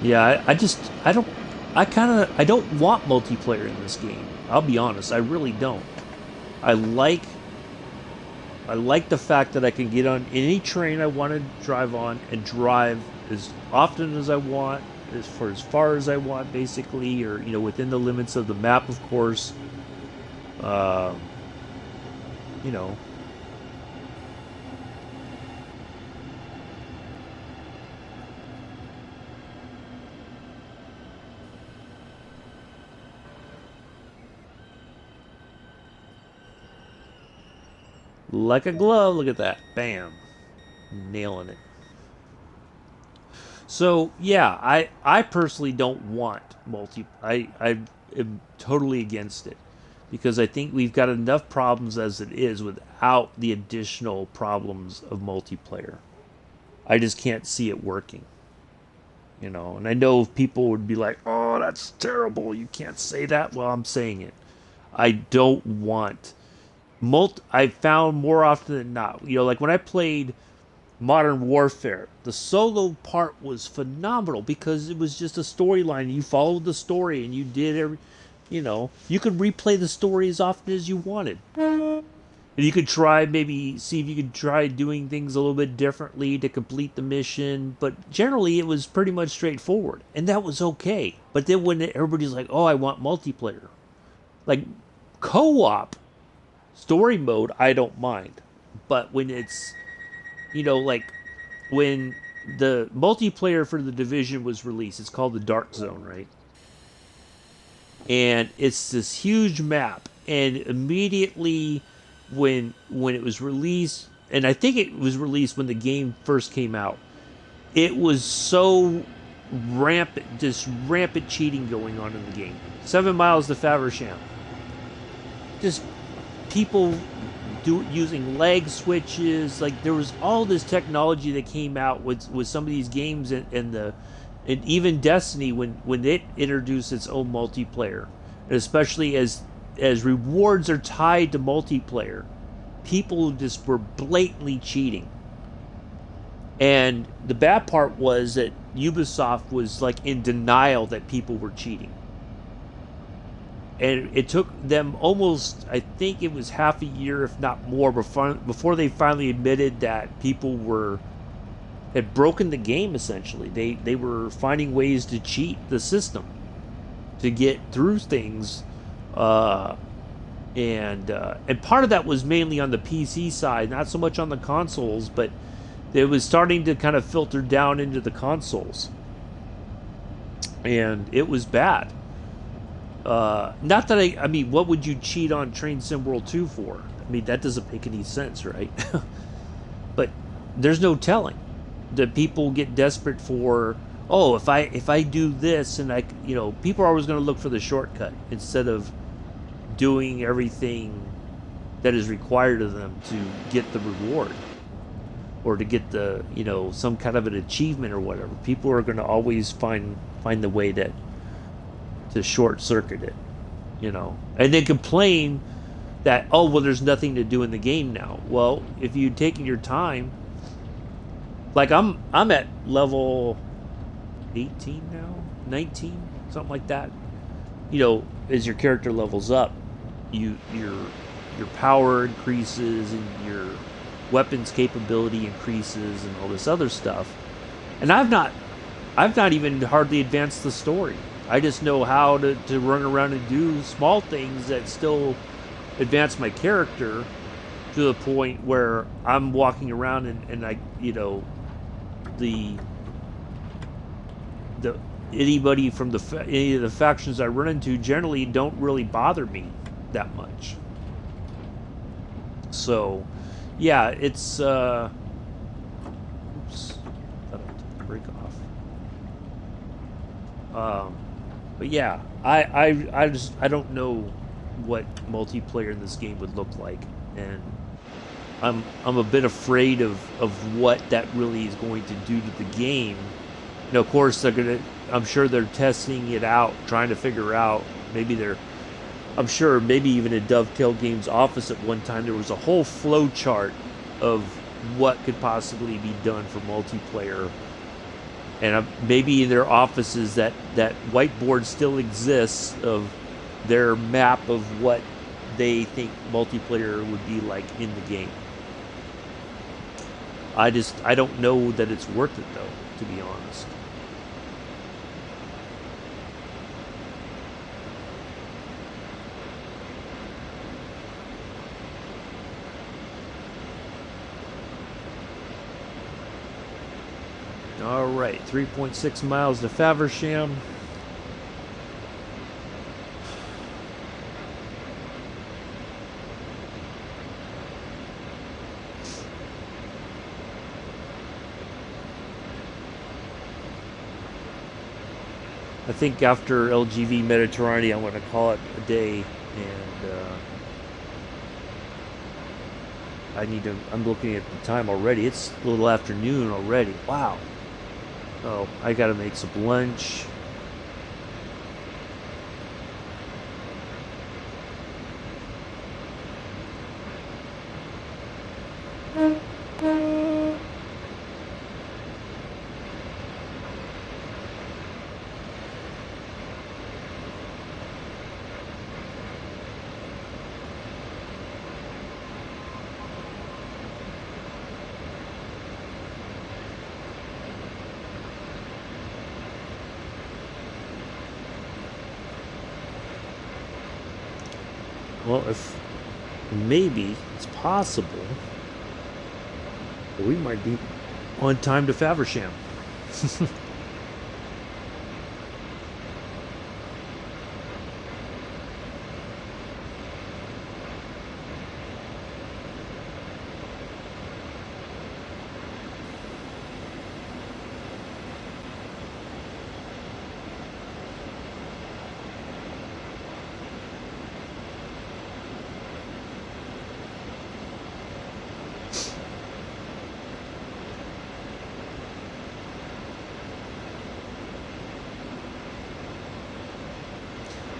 Yeah, I don't want multiplayer in this game. I'll be honest, I really don't. I like the fact that I can get on any train I want to drive on and drive as often as I want, for as far as I want, basically, or, you know, within the limits of the map, of course. You know. Like a glove. Look at that. Bam. Nailing it. So, yeah, I personally don't want I am totally against it, because I think we've got enough problems as it is without the additional problems of multiplayer. I just can't see it working. You know, and I know people would be like, "Oh, that's terrible. You can't say that." Well, I'm saying it. I don't want I found more often than not, you know, like when I played Modern Warfare, the solo part was phenomenal because it was just a storyline. You followed the story and you did you know, you could replay the story as often as you wanted. And you could see if you could try doing things a little bit differently to complete the mission, but generally it was pretty much straightforward, and that was okay. But then when everybody's like, "Oh, I want multiplayer," like co-op story mode, I don't mind. But when it's, you know, like when the multiplayer for the Division was released, it's called the Dark Zone, right? And it's this huge map, and immediately when it was released, and I think it was released when the game first came out, it was so rampant cheating going on in the game. 7 miles to Faversham. Just people using lag switches. Like, there was all this technology that came out with some of these games, and even Destiny when it introduced its own multiplayer, and especially as rewards are tied to multiplayer, people just were blatantly cheating. And the bad part was that Ubisoft was like in denial that people were cheating. and it took them almost, I think it was half a year, if not more, before they finally admitted that people had broken the game. Essentially, they were finding ways to cheat the system to get through things, and part of that was mainly on the PC side, not so much on the consoles, but it was starting to kind of filter down into the consoles, and it was bad. Not that I mean, what would you cheat on Train Sim World 2 for? I mean, that doesn't make any sense, right? But there's no telling. The people get desperate for, oh, if I do this, and people are always going to look for the shortcut instead of doing everything that is required of them to get the reward or to get the, some kind of an achievement or whatever. People are going to always find the way to short circuit it, and then complain that, oh, well, there's nothing to do in the game now. Well, if you'd taken your time, like I'm at level 18 now, 19, something like that. As your character levels up, your power increases and your weapons capability increases and all this other stuff. And I've not even hardly advanced the story. I just know how to run around and do small things that still advance my character to the point where I'm walking around and I, anybody from any of the factions I run into generally don't really bother me that much. So, yeah, it's oops, thought I took the break off. But yeah, I don't know what multiplayer in this game would look like, and I'm a bit afraid of what that really is going to do to the game. Of course I'm sure they're testing it out, trying to figure out. I'm sure maybe even in Dovetail Games' office at one time there was a whole flow chart of what could possibly be done for multiplayer. And maybe in their offices that whiteboard still exists of their map of what they think multiplayer would be like in the game. I don't know that it's worth it, though, to be honest. All right, 3.6 miles to Faversham. I think after LGV Mediterranean, I'm going to call it a day, and I'm looking at the time already. It's a little afternoon already. Wow. Oh, I got to make some lunch. Well, if maybe it's possible that we might be on time to Faversham.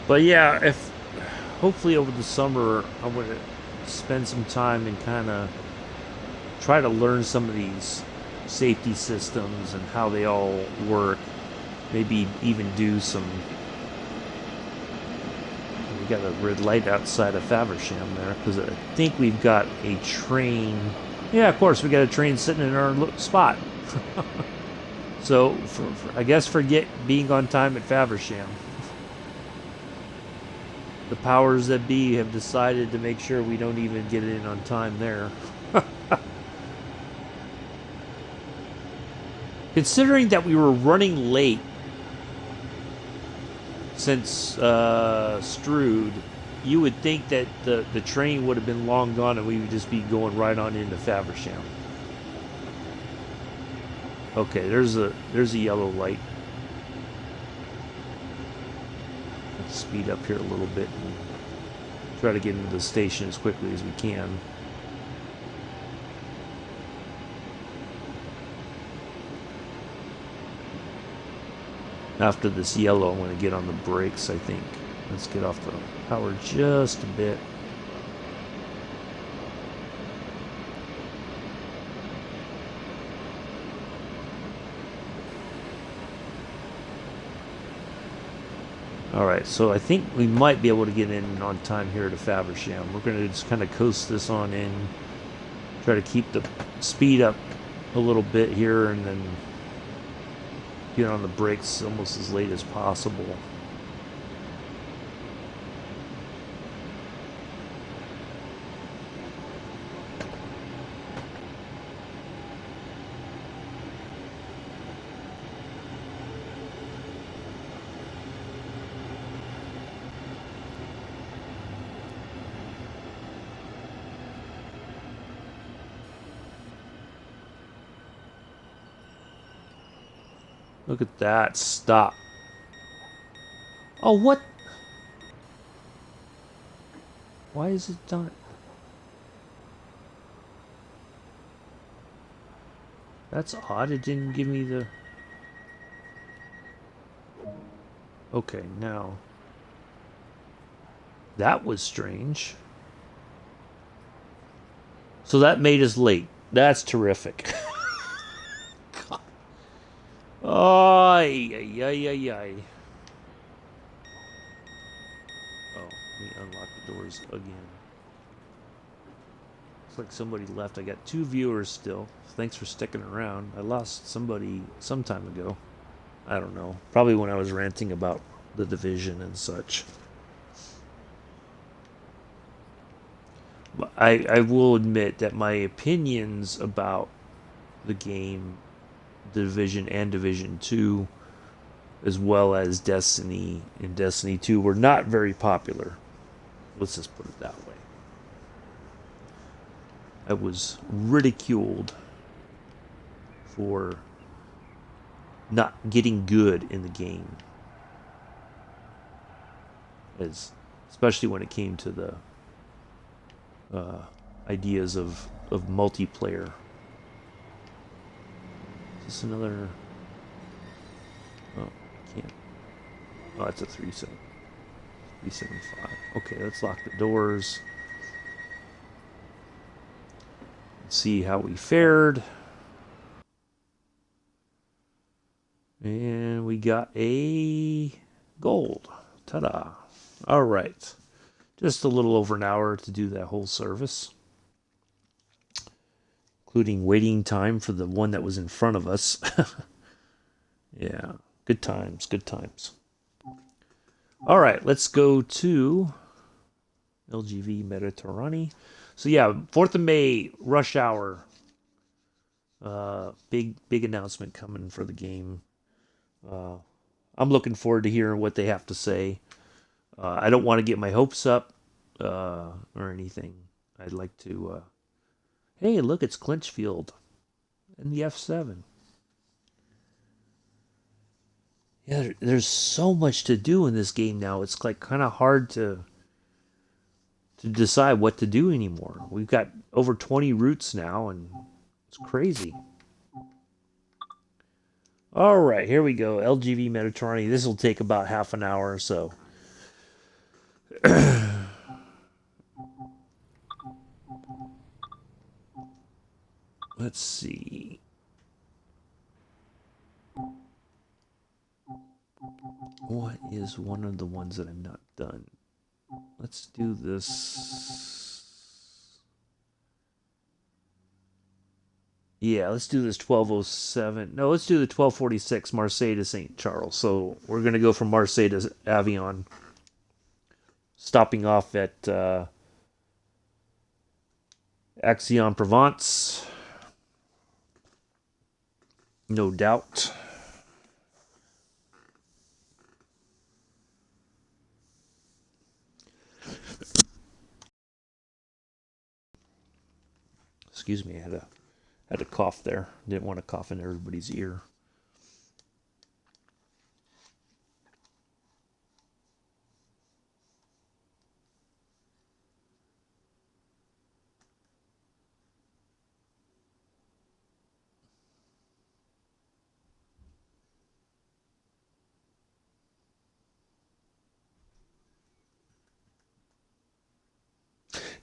But yeah, if hopefully over the summer I'm going to spend some time and kind of try to learn some of these safety systems and how they all work. Maybe even do some got a red light outside of Faversham there, because I think we've got a train. Yeah, of course, we got a train sitting in our spot. So, I guess forget being on time at Faversham. The powers that be have decided to make sure we don't even get in on time there. Considering that we were running late since Strood, you would think that the train would have been long gone and we would just be going right on into Faversham. Okay, there's a yellow light. Let's speed up here a little bit and try to get into the station as quickly as we can. After this yellow, I'm going to get on the brakes, I think. Let's get off the power just a bit. Alright, so I think we might be able to get in on time here to Faversham. We're going to just kind of coast this on in. Try to keep the speed up a little bit here and then get on the brakes almost as late as possible. Look at that. Stop. Oh, what? Why is it done? That's odd. It didn't give me the... Okay, now. That was strange. So that made us late. That's terrific. Ay, ay, ay, ay, ay. Oh, let me unlock the doors again. Looks like somebody left. I got 2 viewers still. Thanks for sticking around. I lost somebody some time ago. I don't know. Probably when I was ranting about the Division and such. I will admit that my opinions about the game, the Division and Division 2, as well as Destiny and Destiny 2, were not very popular. Let's just put it that way. I was ridiculed for not getting good in the game, especially when it came to the ideas of multiplayer. Is this another? Oh, can't. Oh, that's a 375. Okay, let's lock the doors. Let's see how we fared. And we got a gold. Ta-da. All right. Just a little over an hour to do that whole service, including waiting time for the one that was in front of us. Yeah, good times, good times. All right, let's go to LGV Mediterranean. So yeah, 4th of May, rush hour. Big announcement coming for the game. I'm looking forward to hearing what they have to say. I don't want to get my hopes up or anything. I'd like to... hey, look, it's Clinchfield in the F7. Yeah, there's so much to do in this game now. It's like kind of hard to decide what to do anymore. We've got over 20 routes now, and it's crazy. All right, here we go. LGV Mediterranean. This will take about half an hour or so. Let's see. What is one of the ones that I've not done? let's do this. Yeah, let's do this 1207. No, let's do the 1246 Marseille to St. Charles. So we're going to go from Marseille to Avignon, stopping off at Aix-en-Provence. No doubt. Excuse me, I had a cough there. Didn't want to cough in everybody's ear.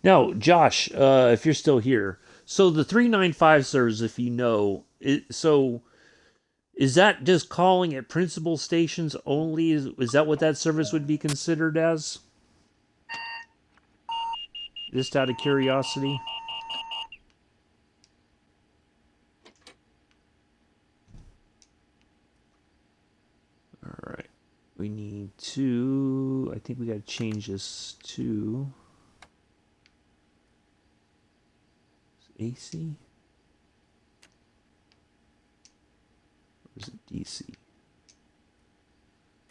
Now, Josh, if you're still here, so the 395 serves, if you know, so is that just calling at principal stations only? Is that what that service would be considered as? Just out of curiosity. All right. We need to, I think we got to change this to AC? Or is it DC?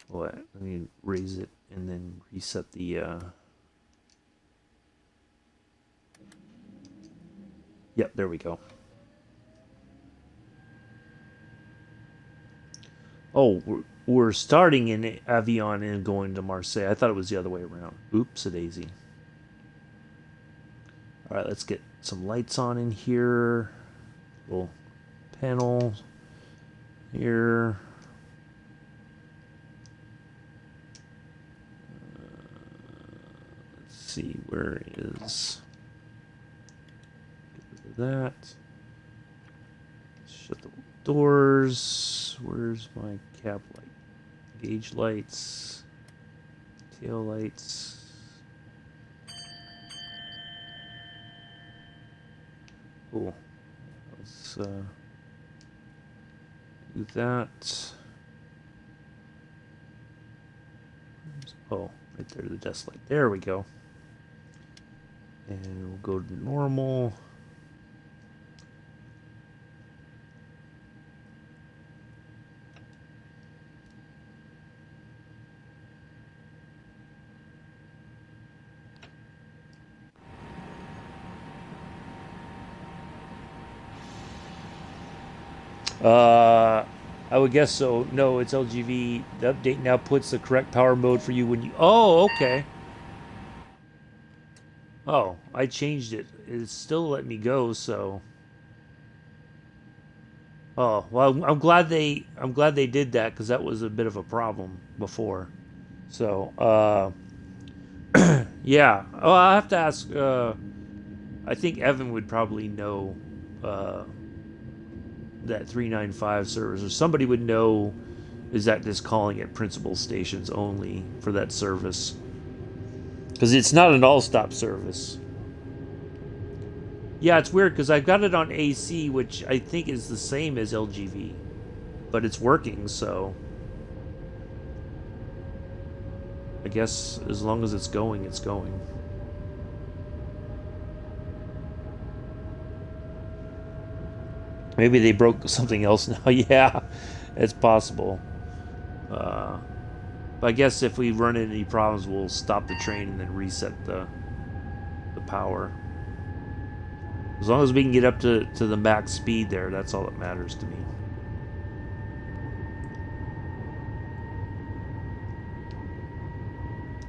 What? Let me raise it and then reset the, Yep, there we go. Oh, we're starting in Avignon and going to Marseille. I thought it was the other way around. Oops, a daisy. All right, let's get some lights on in here. Little panel here. Let's see, where is... Get rid of that. Shut the doors. Where's my cab light? Gauge lights. Tail lights. Cool. Let's do that. Oh, right there, the desk light. There we go. And we'll go to normal. I would guess so. No, it's LGV. The update now puts the correct power mode for you when you... Oh, okay. Oh, I changed it. It's still letting me go, so... Oh, well, I'm glad they did that, because that was a bit of a problem before. So, yeah. Oh, I'll have to ask, I think Evan would probably know, that 395 service, or somebody would know. Is that just calling it principal stations only for that service? Because it's not an all-stop service. Yeah, it's weird because I've got it on AC, which I think is the same as LGV, but it's working, so I guess as long as it's going, it's going. Maybe they broke something else now. Yeah, it's possible. But I guess if we run into any problems, we'll stop the train and then reset the power. As long as we can get up to the max speed there, that's all that matters to me.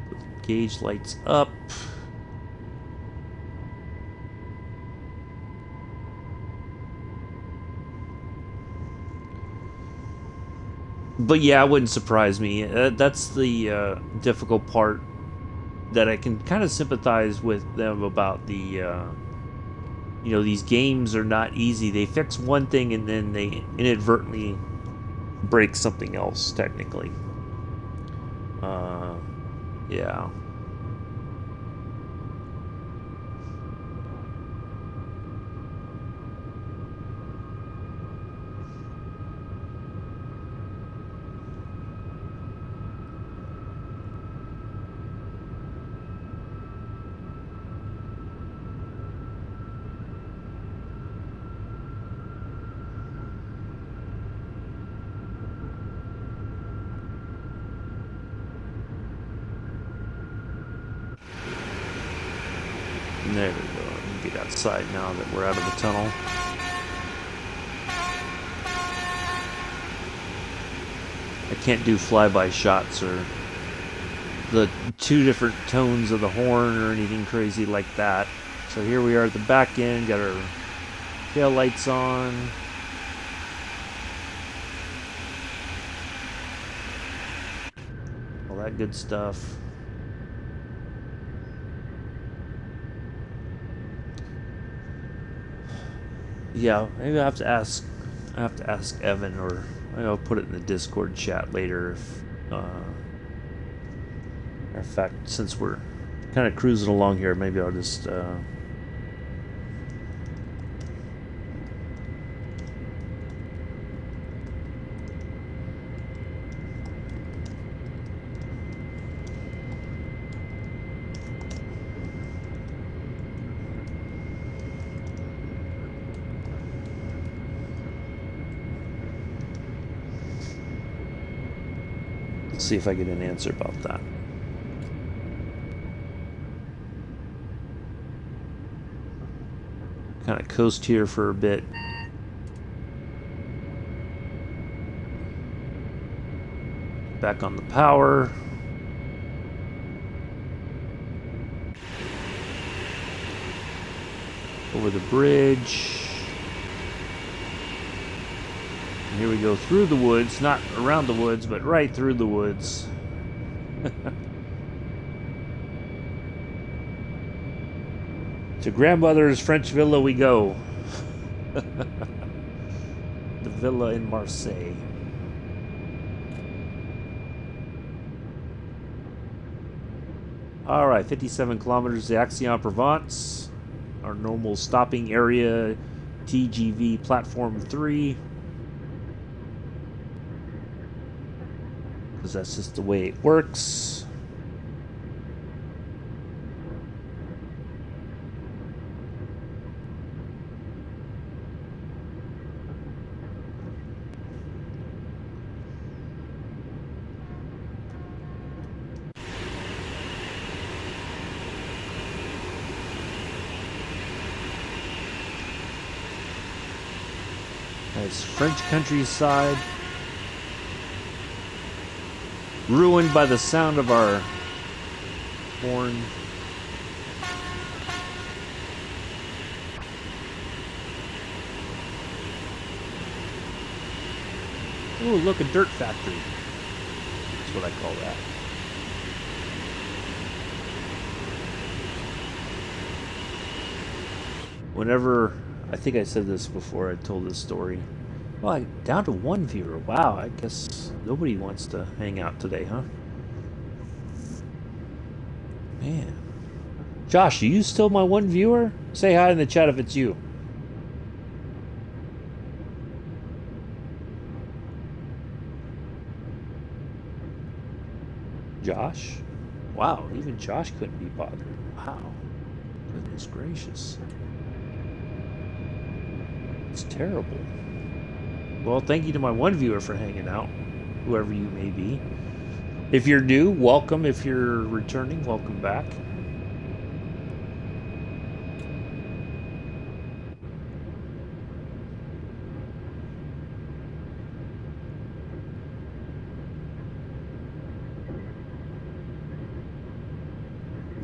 Put the gauge lights up. But yeah, it wouldn't surprise me. That's the difficult part that I can kind of sympathize with them about. The you know, these games are not easy. They fix one thing and then they inadvertently break something else, technically. Yeah. There we go. We can get outside now that we're out of the tunnel. I can't do flyby shots or the two different tones of the horn or anything crazy like that. So here we are at the back end, got our tail lights on. All that good stuff. Yeah, maybe I have to ask Evan, or I'll put it in the Discord chat later. If, in fact, since we're kind of cruising along here, maybe I'll just see if I get an answer about that. Kind of coast here for a bit. Back on the power. Over the bridge. Here we go through the woods, not around the woods, but right through the woods. To grandmother's French villa we go. The villa in Marseille. Alright, 57 kilometers to Aix-en-Provence. Our normal stopping area, TGV Platform 3. Because that's just the way it works. Nice French countryside. Ruined by the sound of our horn. Oh, look, a dirt factory. That's what I call that. Whenever, I think I said this before, I told this story. Well, down to one viewer. Wow, I guess nobody wants to hang out today, huh? Man. Josh, are you still my one viewer? Say hi in the chat if it's you. Josh? Wow, even Josh couldn't be bothered. Wow. Goodness gracious. It's terrible. Well, thank you to my one viewer for hanging out, whoever you may be. If you're new, welcome. If you're returning, welcome back.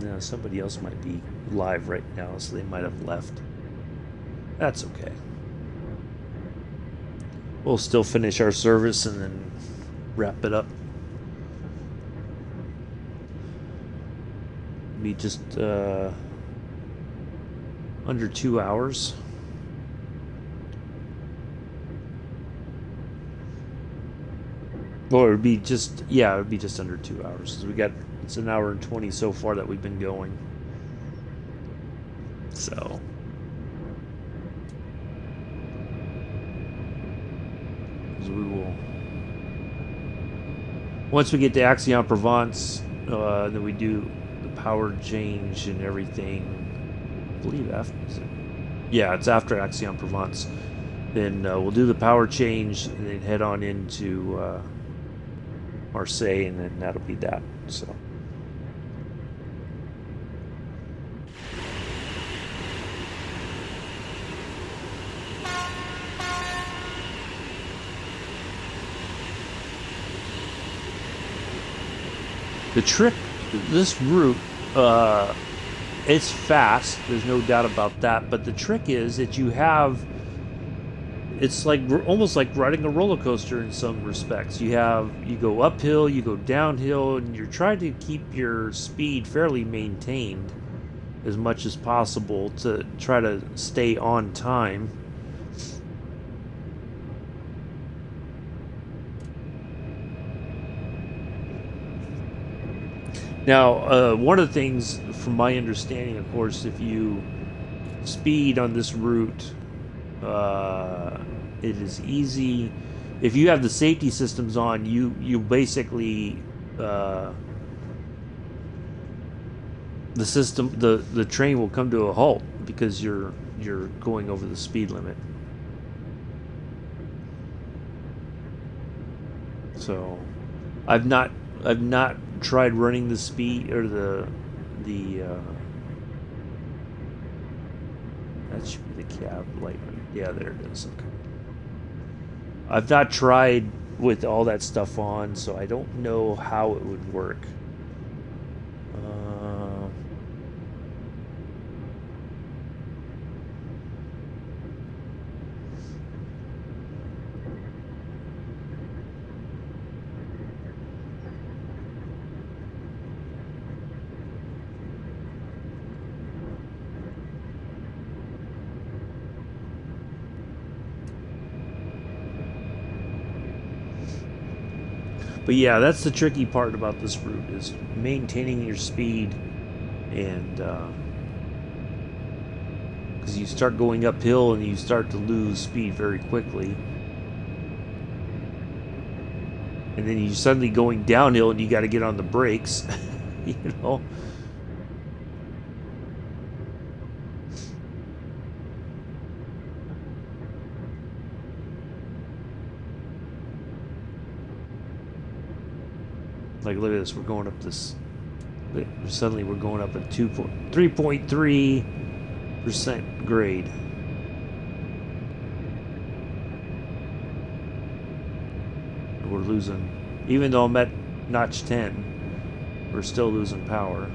Now, somebody else might be live right now, so they might have left. That's okay. We'll still finish our service and then wrap it up. Be just under 2 hours. Or it would be just, yeah, it would be just under 2 hours. It's an hour and 20 so far that we've been going. So. We will, once we get to Aix-en-Provence, then we do the power change and everything. I believe after, yeah, it's after Aix-en-Provence. Then we'll do the power change and then head on into Marseille, and then that'll be that. So. The trick, this route, it's fast. There's no doubt about that. But the trick is that you have, it's like almost like riding a roller coaster in some respects. You go uphill, you go downhill, and you're trying to keep your speed fairly maintained as much as possible to try to stay on time. Now, one of the things, from my understanding, of course, if you speed on this route, it is easy. If you have the safety systems on, you basically the train will come to a halt because you're going over the speed limit. So, I've not tried running the speed or the that should be the cab light. Yeah, there it is. Okay. I've not tried with all that stuff on, so I don't know how it would work. But yeah, that's the tricky part about this route, is maintaining your speed, and because you start going uphill and you start to lose speed very quickly, and then you suddenly going downhill and you got to get on the brakes, you know. Like, look at this. We're going up this. Suddenly, we're going up at 3.3% grade. We're losing, even though I'm at notch 10, we're still losing power.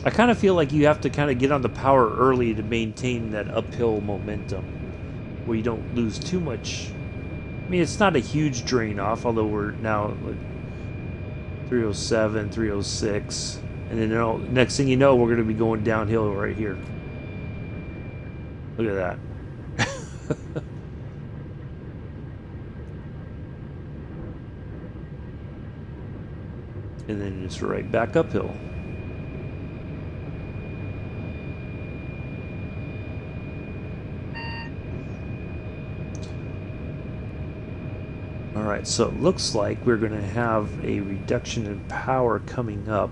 I kind of feel like you have to kind of get on the power early to maintain that uphill momentum, where you don't lose too much. I mean, it's not a huge drain off, although we're now like 307, 306, and then next thing you know, we're going to be going downhill right here. Look at that. And then it's right back uphill. Alright, so it looks like we're going to have a reduction in power coming up.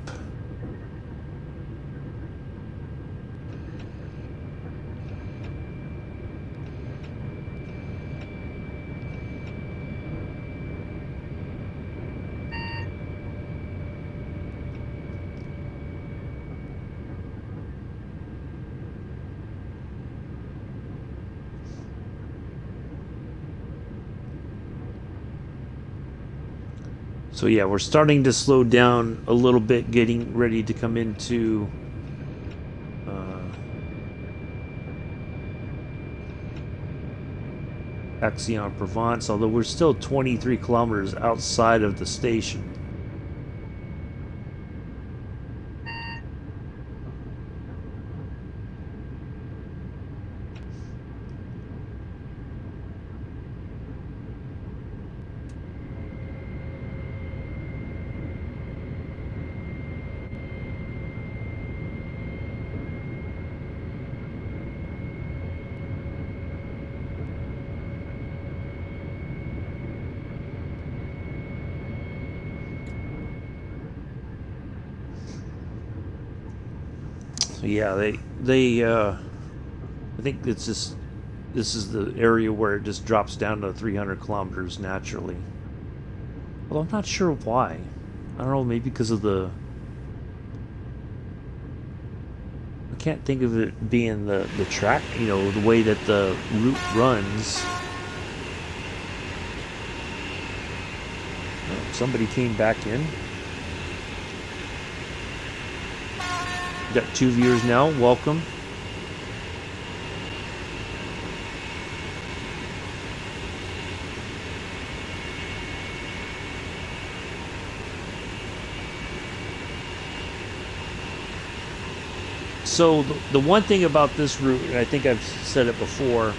So yeah, we're starting to slow down a little bit, getting ready to come into Aix-en-Provence, although we're still 23 kilometers outside of the station. So yeah, I think it's just, this is the area where it just drops down to 300 kilometers naturally. Well, I'm not sure why. I don't know, maybe because of I can't think of it being the track, you know, the way that the route runs. Oh, somebody came back in. Got 2 viewers now. Welcome. So the one thing about this route, and I think I've said it before,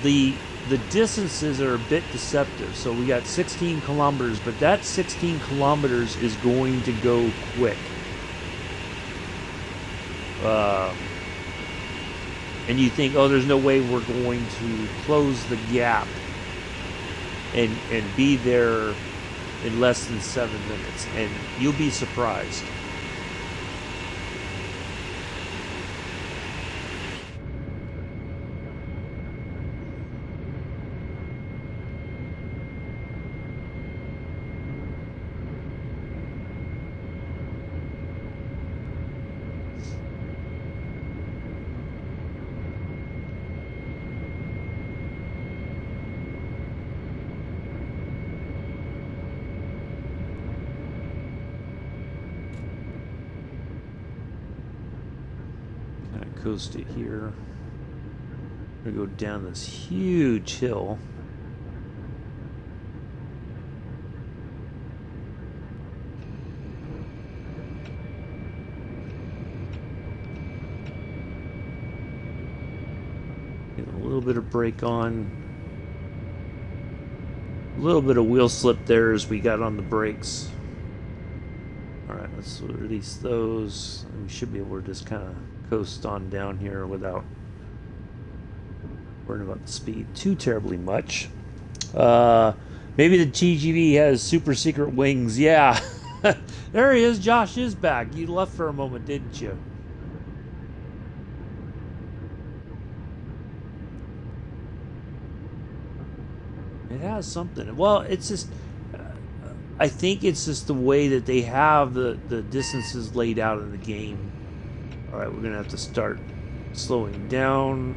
the distances are a bit deceptive. So we got 16 kilometers, but that 16 kilometers is going to go quick. And you think, oh, there's no way we're going to close the gap and be there in less than 7 minutes, and you'll be surprised. Coast it here. We're gonna go down this huge hill. Get a little bit of brake on. A little bit of wheel slip there as we got on the brakes. Alright, let's release those. We should be able to just kind of coast on down here without worrying about the speed too terribly much. Maybe the TGV has super secret wings. Yeah. There he is. Josh is back. You left for a moment, didn't you? It has something. Well, it's just... I think it's just the way that they have the distances laid out in the game. Alright, we're going to have to start slowing down.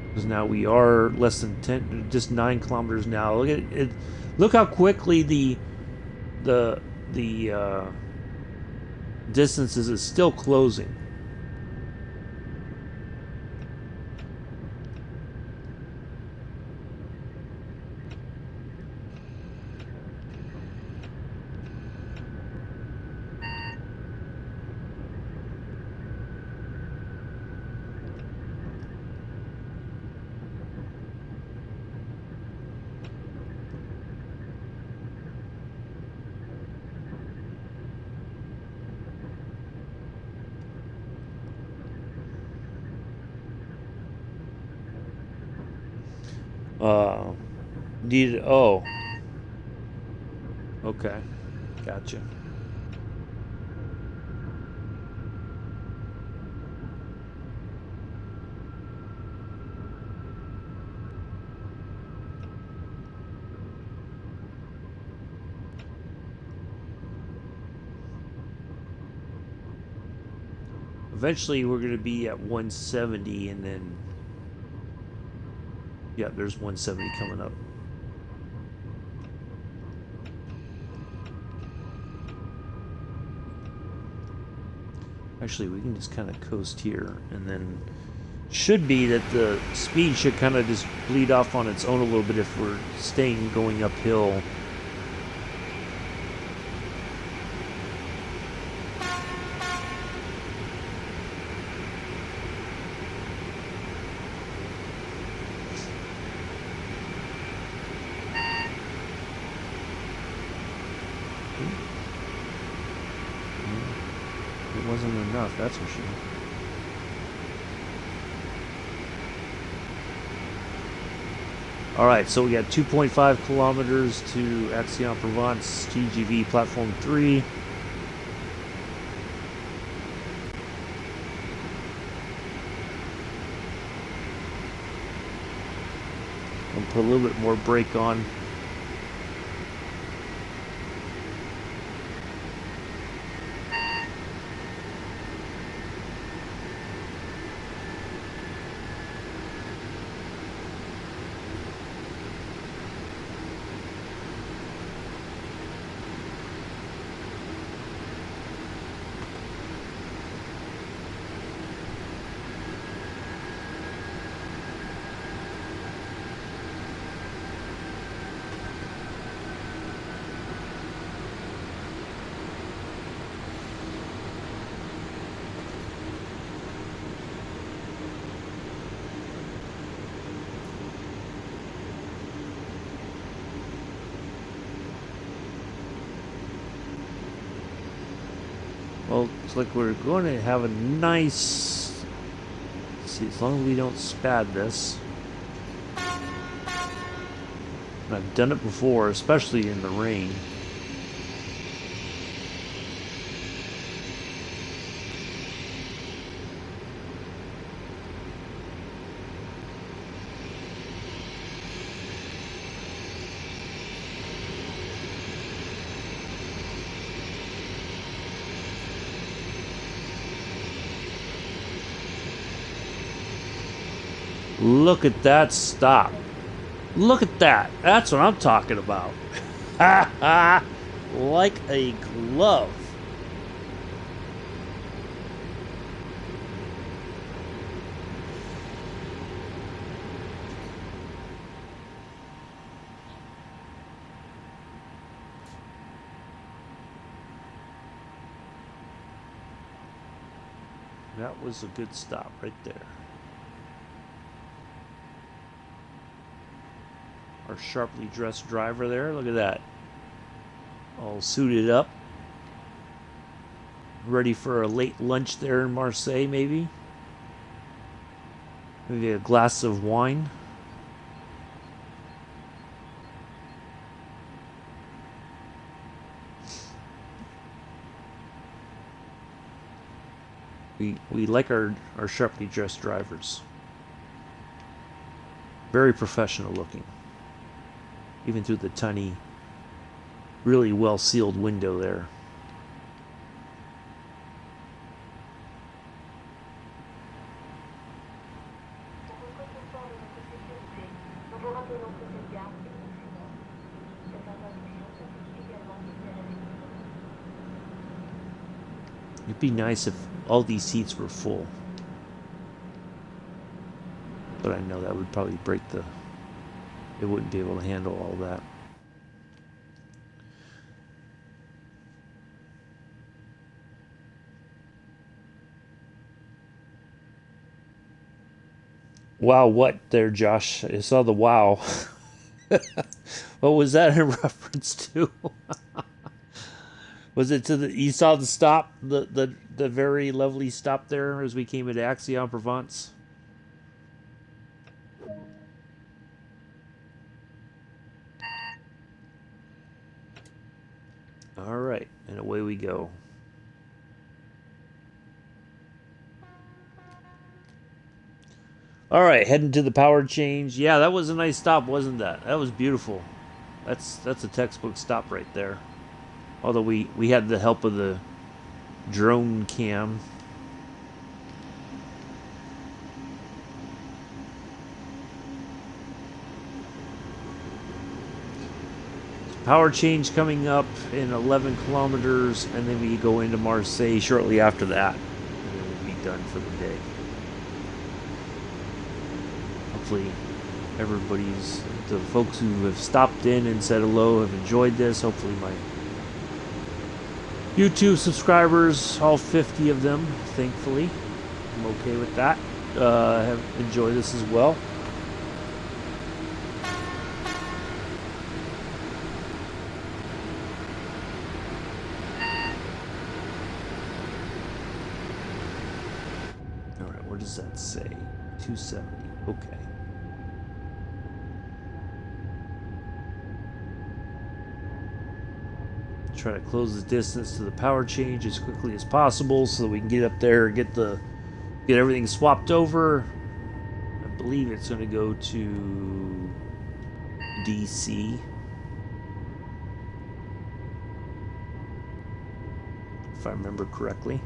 Because now we are less than 10, just 9 kilometers now. Look at it. Look how quickly the distances is still closing. Oh. Okay. Gotcha. Eventually we're going to be at 170 and then... Yeah, there's 170 coming up. Actually, we can just kind of coast here, and then should be that the speed should kind of just bleed off on its own a little bit if we're staying going uphill. Wasn't enough, that's for sure. Alright, so we got 2.5 kilometers to Aix-en-Provence, TGV Platform 3. I'll put a little bit more brake on. Well, it's like we're going to have a nice... Let's see, as long as we don't spad this. And I've done it before, especially in the rain. Look at that stop. Look at that. That's what I'm talking about. Ha ha. Like a glove. That was a good stop right there. Our sharply dressed driver there, look at that. All suited up. Ready for a late lunch there in Marseille, maybe? Maybe a glass of wine. We like our sharply dressed drivers. Very professional looking. Even through the tiny, really well sealed window there. It'd be nice if all these seats were full. But I know that would probably break the... It wouldn't be able to handle all that. Wow, what there, Josh? I saw the wow. What was that in reference to? Was it to the... You saw the stop? The very lovely stop there as we came into Aix-en-Provence? All right, and away we go. All right, heading to the power change. Yeah, that was a nice stop, wasn't that? That was beautiful. That's a textbook stop right there. Although we had the help of the drone cam. Power change coming up in 11 kilometers, and then we go into Marseille shortly after that. And then we'll be done for the day. Hopefully the folks who have stopped in and said hello have enjoyed this. Hopefully my YouTube subscribers, all 50 of them, thankfully, I'm okay with that, have enjoyed this as well. Alright, what does that say? 270, okay. Try to close the distance to the power change as quickly as possible so that we can get up there and get everything swapped over. I believe it's going to go to DC. If I remember correctly.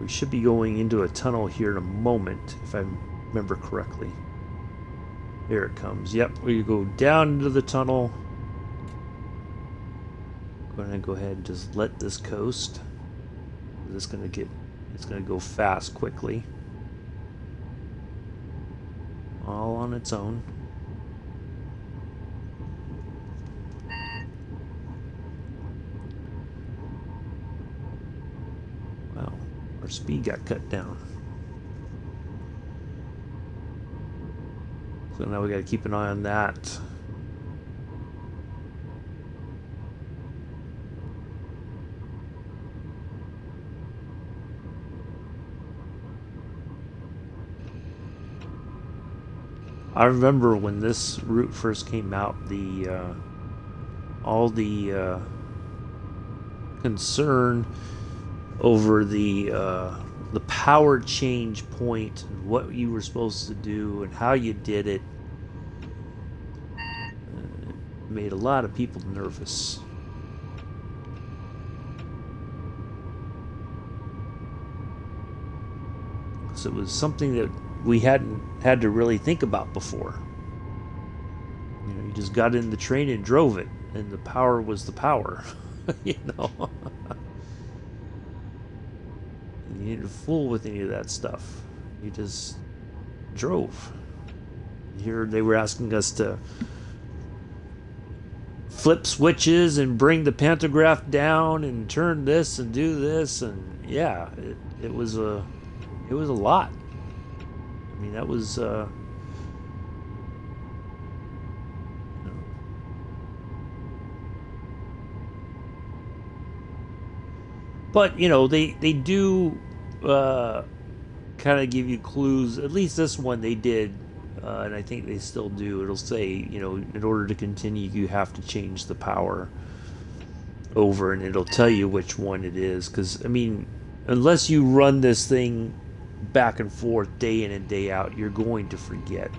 We should be going into a tunnel here in a moment, if I remember correctly. Here it comes. Yep, we go down into the tunnel. I'm going to go ahead and just let this coast. It's going to go fast quickly. All on its own. Wow, our speed got cut down. So now we got to keep an eye on that. I remember when this route first came out, all the concern over the power change point and what you were supposed to do and how you did it made a lot of people nervous. So it was something that we hadn't had to really think about before. You know, you just got in the train and drove it, and the power was the power. You know, and you didn't fool with any of that stuff. You just drove. Here they were asking us to flip switches and bring the pantograph down and turn this and do this, and yeah, it was a lot. I mean, that was but you know, they do kind of give you clues. At least this one they did, and I think they still do. It'll say, you know, in order to continue, you have to change the power over, and it'll tell you which one it is. Because I mean, unless you run this thing back and forth day in and day out, you're going to forget.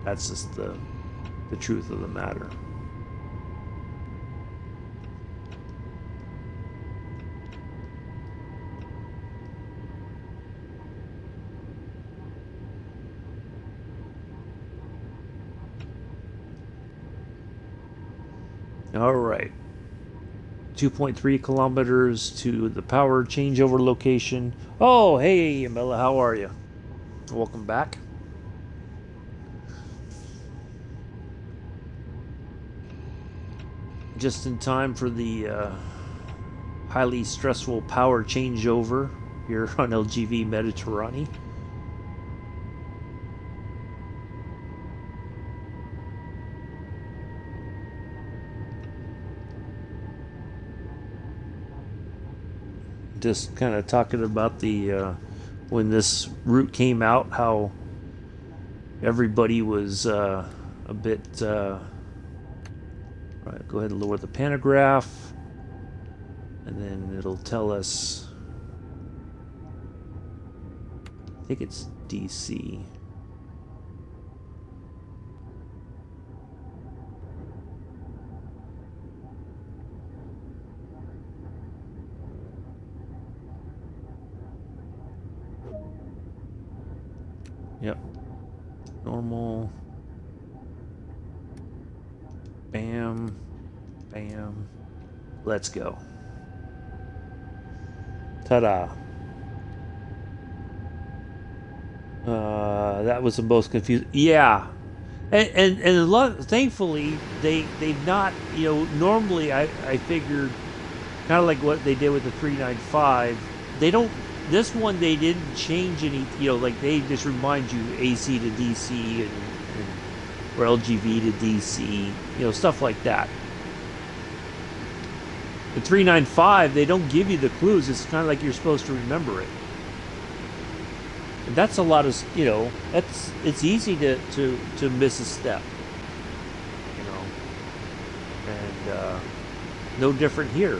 That's just the truth of the matter. All right, 2.3 kilometers to the power changeover location. Oh, hey, Amela, how are you? Welcome back. Just in time for the highly stressful power changeover here on LGV Mediterranean. Just kind of talking about the when this route came out, how everybody was a bit right. Go ahead and lower the pantograph, and then it'll tell us, I think it's DC. Yep. Normal. Bam. Bam. Let's go. Ta-da. That was the most confusing. Yeah. And a lot, thankfully, they've not, you know, normally I figured kind of like what they did with the 395. They don't, this one they didn't change any, you know, like they just remind you AC to DC and or LGV to DC, you know, stuff like that. The 395, they don't give you the clues. It's kind of like you're supposed to remember it. And that's a lot of, you know, it's easy to miss a step, you know. And no different here.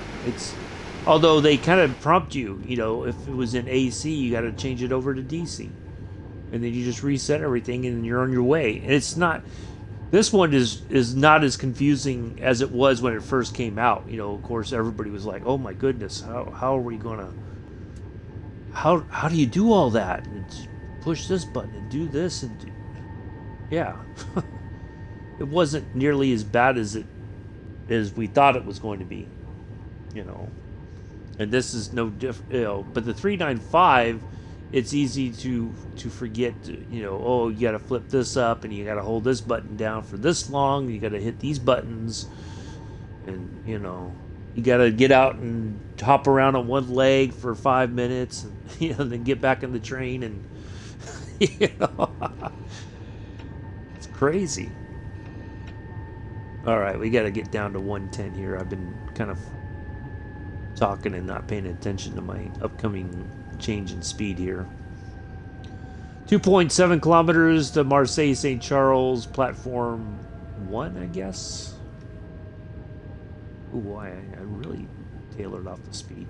Although they kind of prompt you, you know, if it was in AC, you got to change it over to DC. And then you just reset everything and you're on your way. And it's not, this one is not as confusing as it was when it first came out. You know, of course, everybody was like, oh my goodness, how are we going to, how do you do all that? And push this button and do this and do, yeah. It wasn't nearly as bad as we thought it was going to be, you know. And this is no different, you know, but the 395, it's easy to forget, you know, oh, you got to flip this up and you got to hold this button down for this long, you got to hit these buttons, and, you know, you got to get out and hop around on one leg for 5 minutes, and, you know, then get back in the train, and, you know, It's crazy. All right, we got to get down to 110 here. I've been kind of talking and not paying attention to my upcoming change in speed here. 2.7 kilometers to Marseille St. Charles, platform 1, I guess. Ooh, I really tailored off the speed.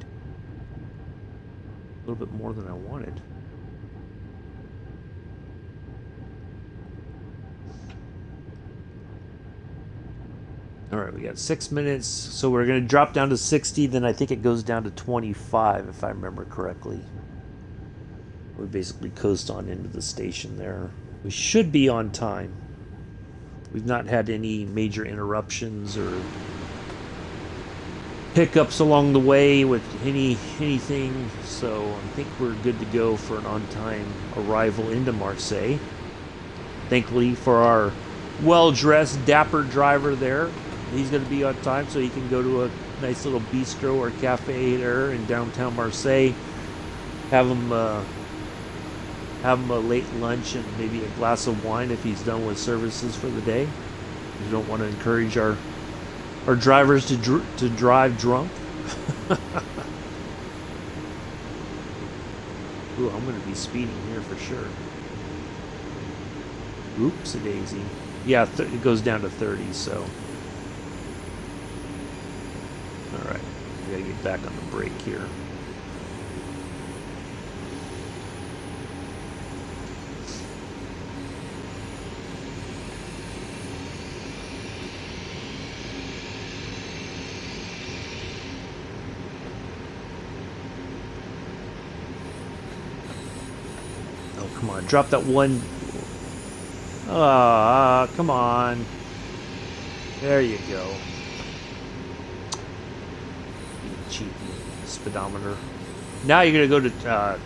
A little bit more than I wanted. All right, we got 6 minutes, so we're going to drop down to 60, then I think it goes down to 25, if I remember correctly. We basically coast on into the station there. We should be on time. We've not had any major interruptions or hiccups along the way with anything, so I think we're good to go for an on-time arrival into Marseille. Thankfully for our well-dressed, dapper driver there, he's going to be on time so he can go to a nice little bistro or cafe there in downtown Marseille. Have him a late lunch and maybe a glass of wine if he's done with services for the day. We don't want to encourage our drivers to drive drunk. Ooh, I'm going to be speeding here for sure. Oops, a daisy. Yeah, it goes down to 30, so. Alright, we gotta get back on the brake here. Oh, come on, drop that one. Come on. There you go. Cheap speedometer. Now you're gonna go to,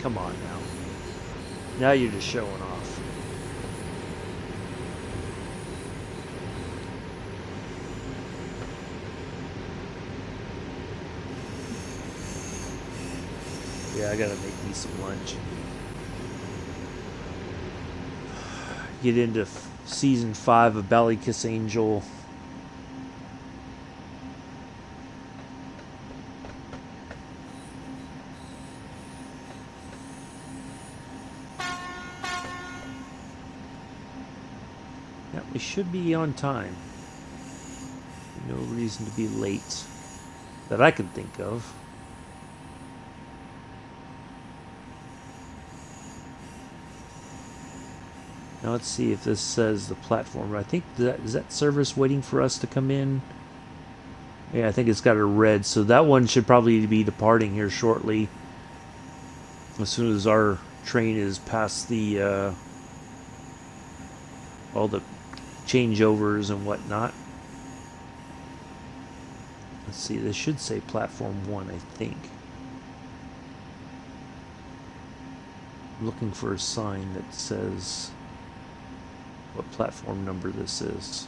come on now. Now you're just showing off. Yeah, I gotta make me some lunch. Get into season 5 of Ballykiss Angel. Yeah, we should be on time. No reason to be late that I can think of. Now let's see if this says the platform. I think is that service waiting for us to come in? Yeah, I think it's got a red, so that one should probably be departing here shortly. As soon as our train is past the all the changeovers and whatnot. Let's see, this should say platform 1, I think. I'm looking for a sign that says what platform number this is.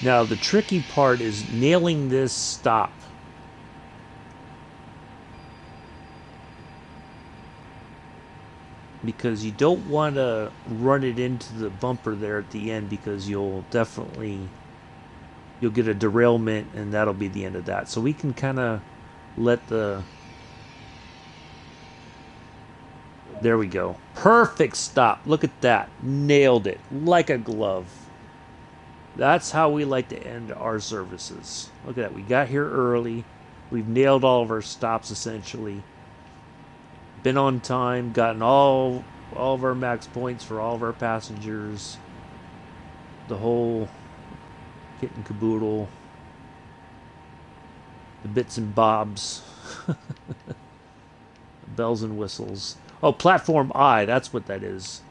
Now the tricky part is nailing this stop. Because you don't want to run it into the bumper there at the end, because you'll get a derailment and that'll be the end of that. So we can kind of let the... There we go. Perfect stop. Look at that. Nailed it. Like a glove. That's how we like to end our services. Look at that. We got here early. We've nailed all of our stops essentially. Been on time. Gotten all of our max points for all of our passengers. The whole kit and caboodle. The bits and bobs. Bells and whistles. Oh, platform I. That's what that is.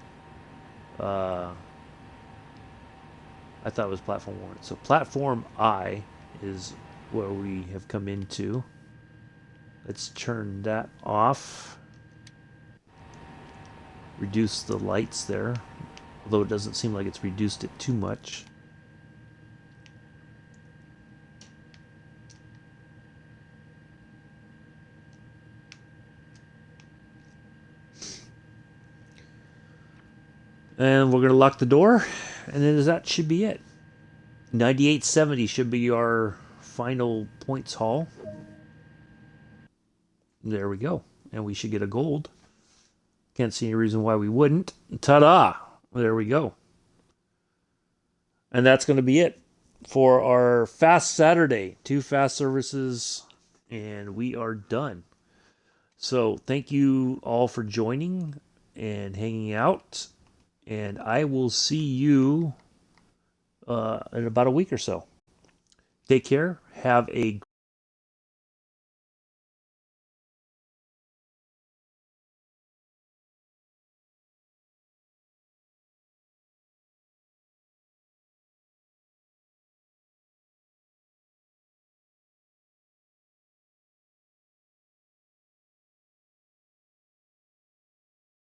I thought it was platform 1. So platform I is where we have come into. Let's turn that off. Reduce the lights there, although it doesn't seem like it's reduced it too much. And we're going to lock the door, and then that should be it. 9870 should be our final points haul. There we go. And we should get a gold. Can't see any reason why we wouldn't. Ta-da! There we go. And that's going to be it for our Fast Saturday. 2 fast services, and we are done. So thank you all for joining and hanging out. And I will see you in about a week or so. Take care. Have a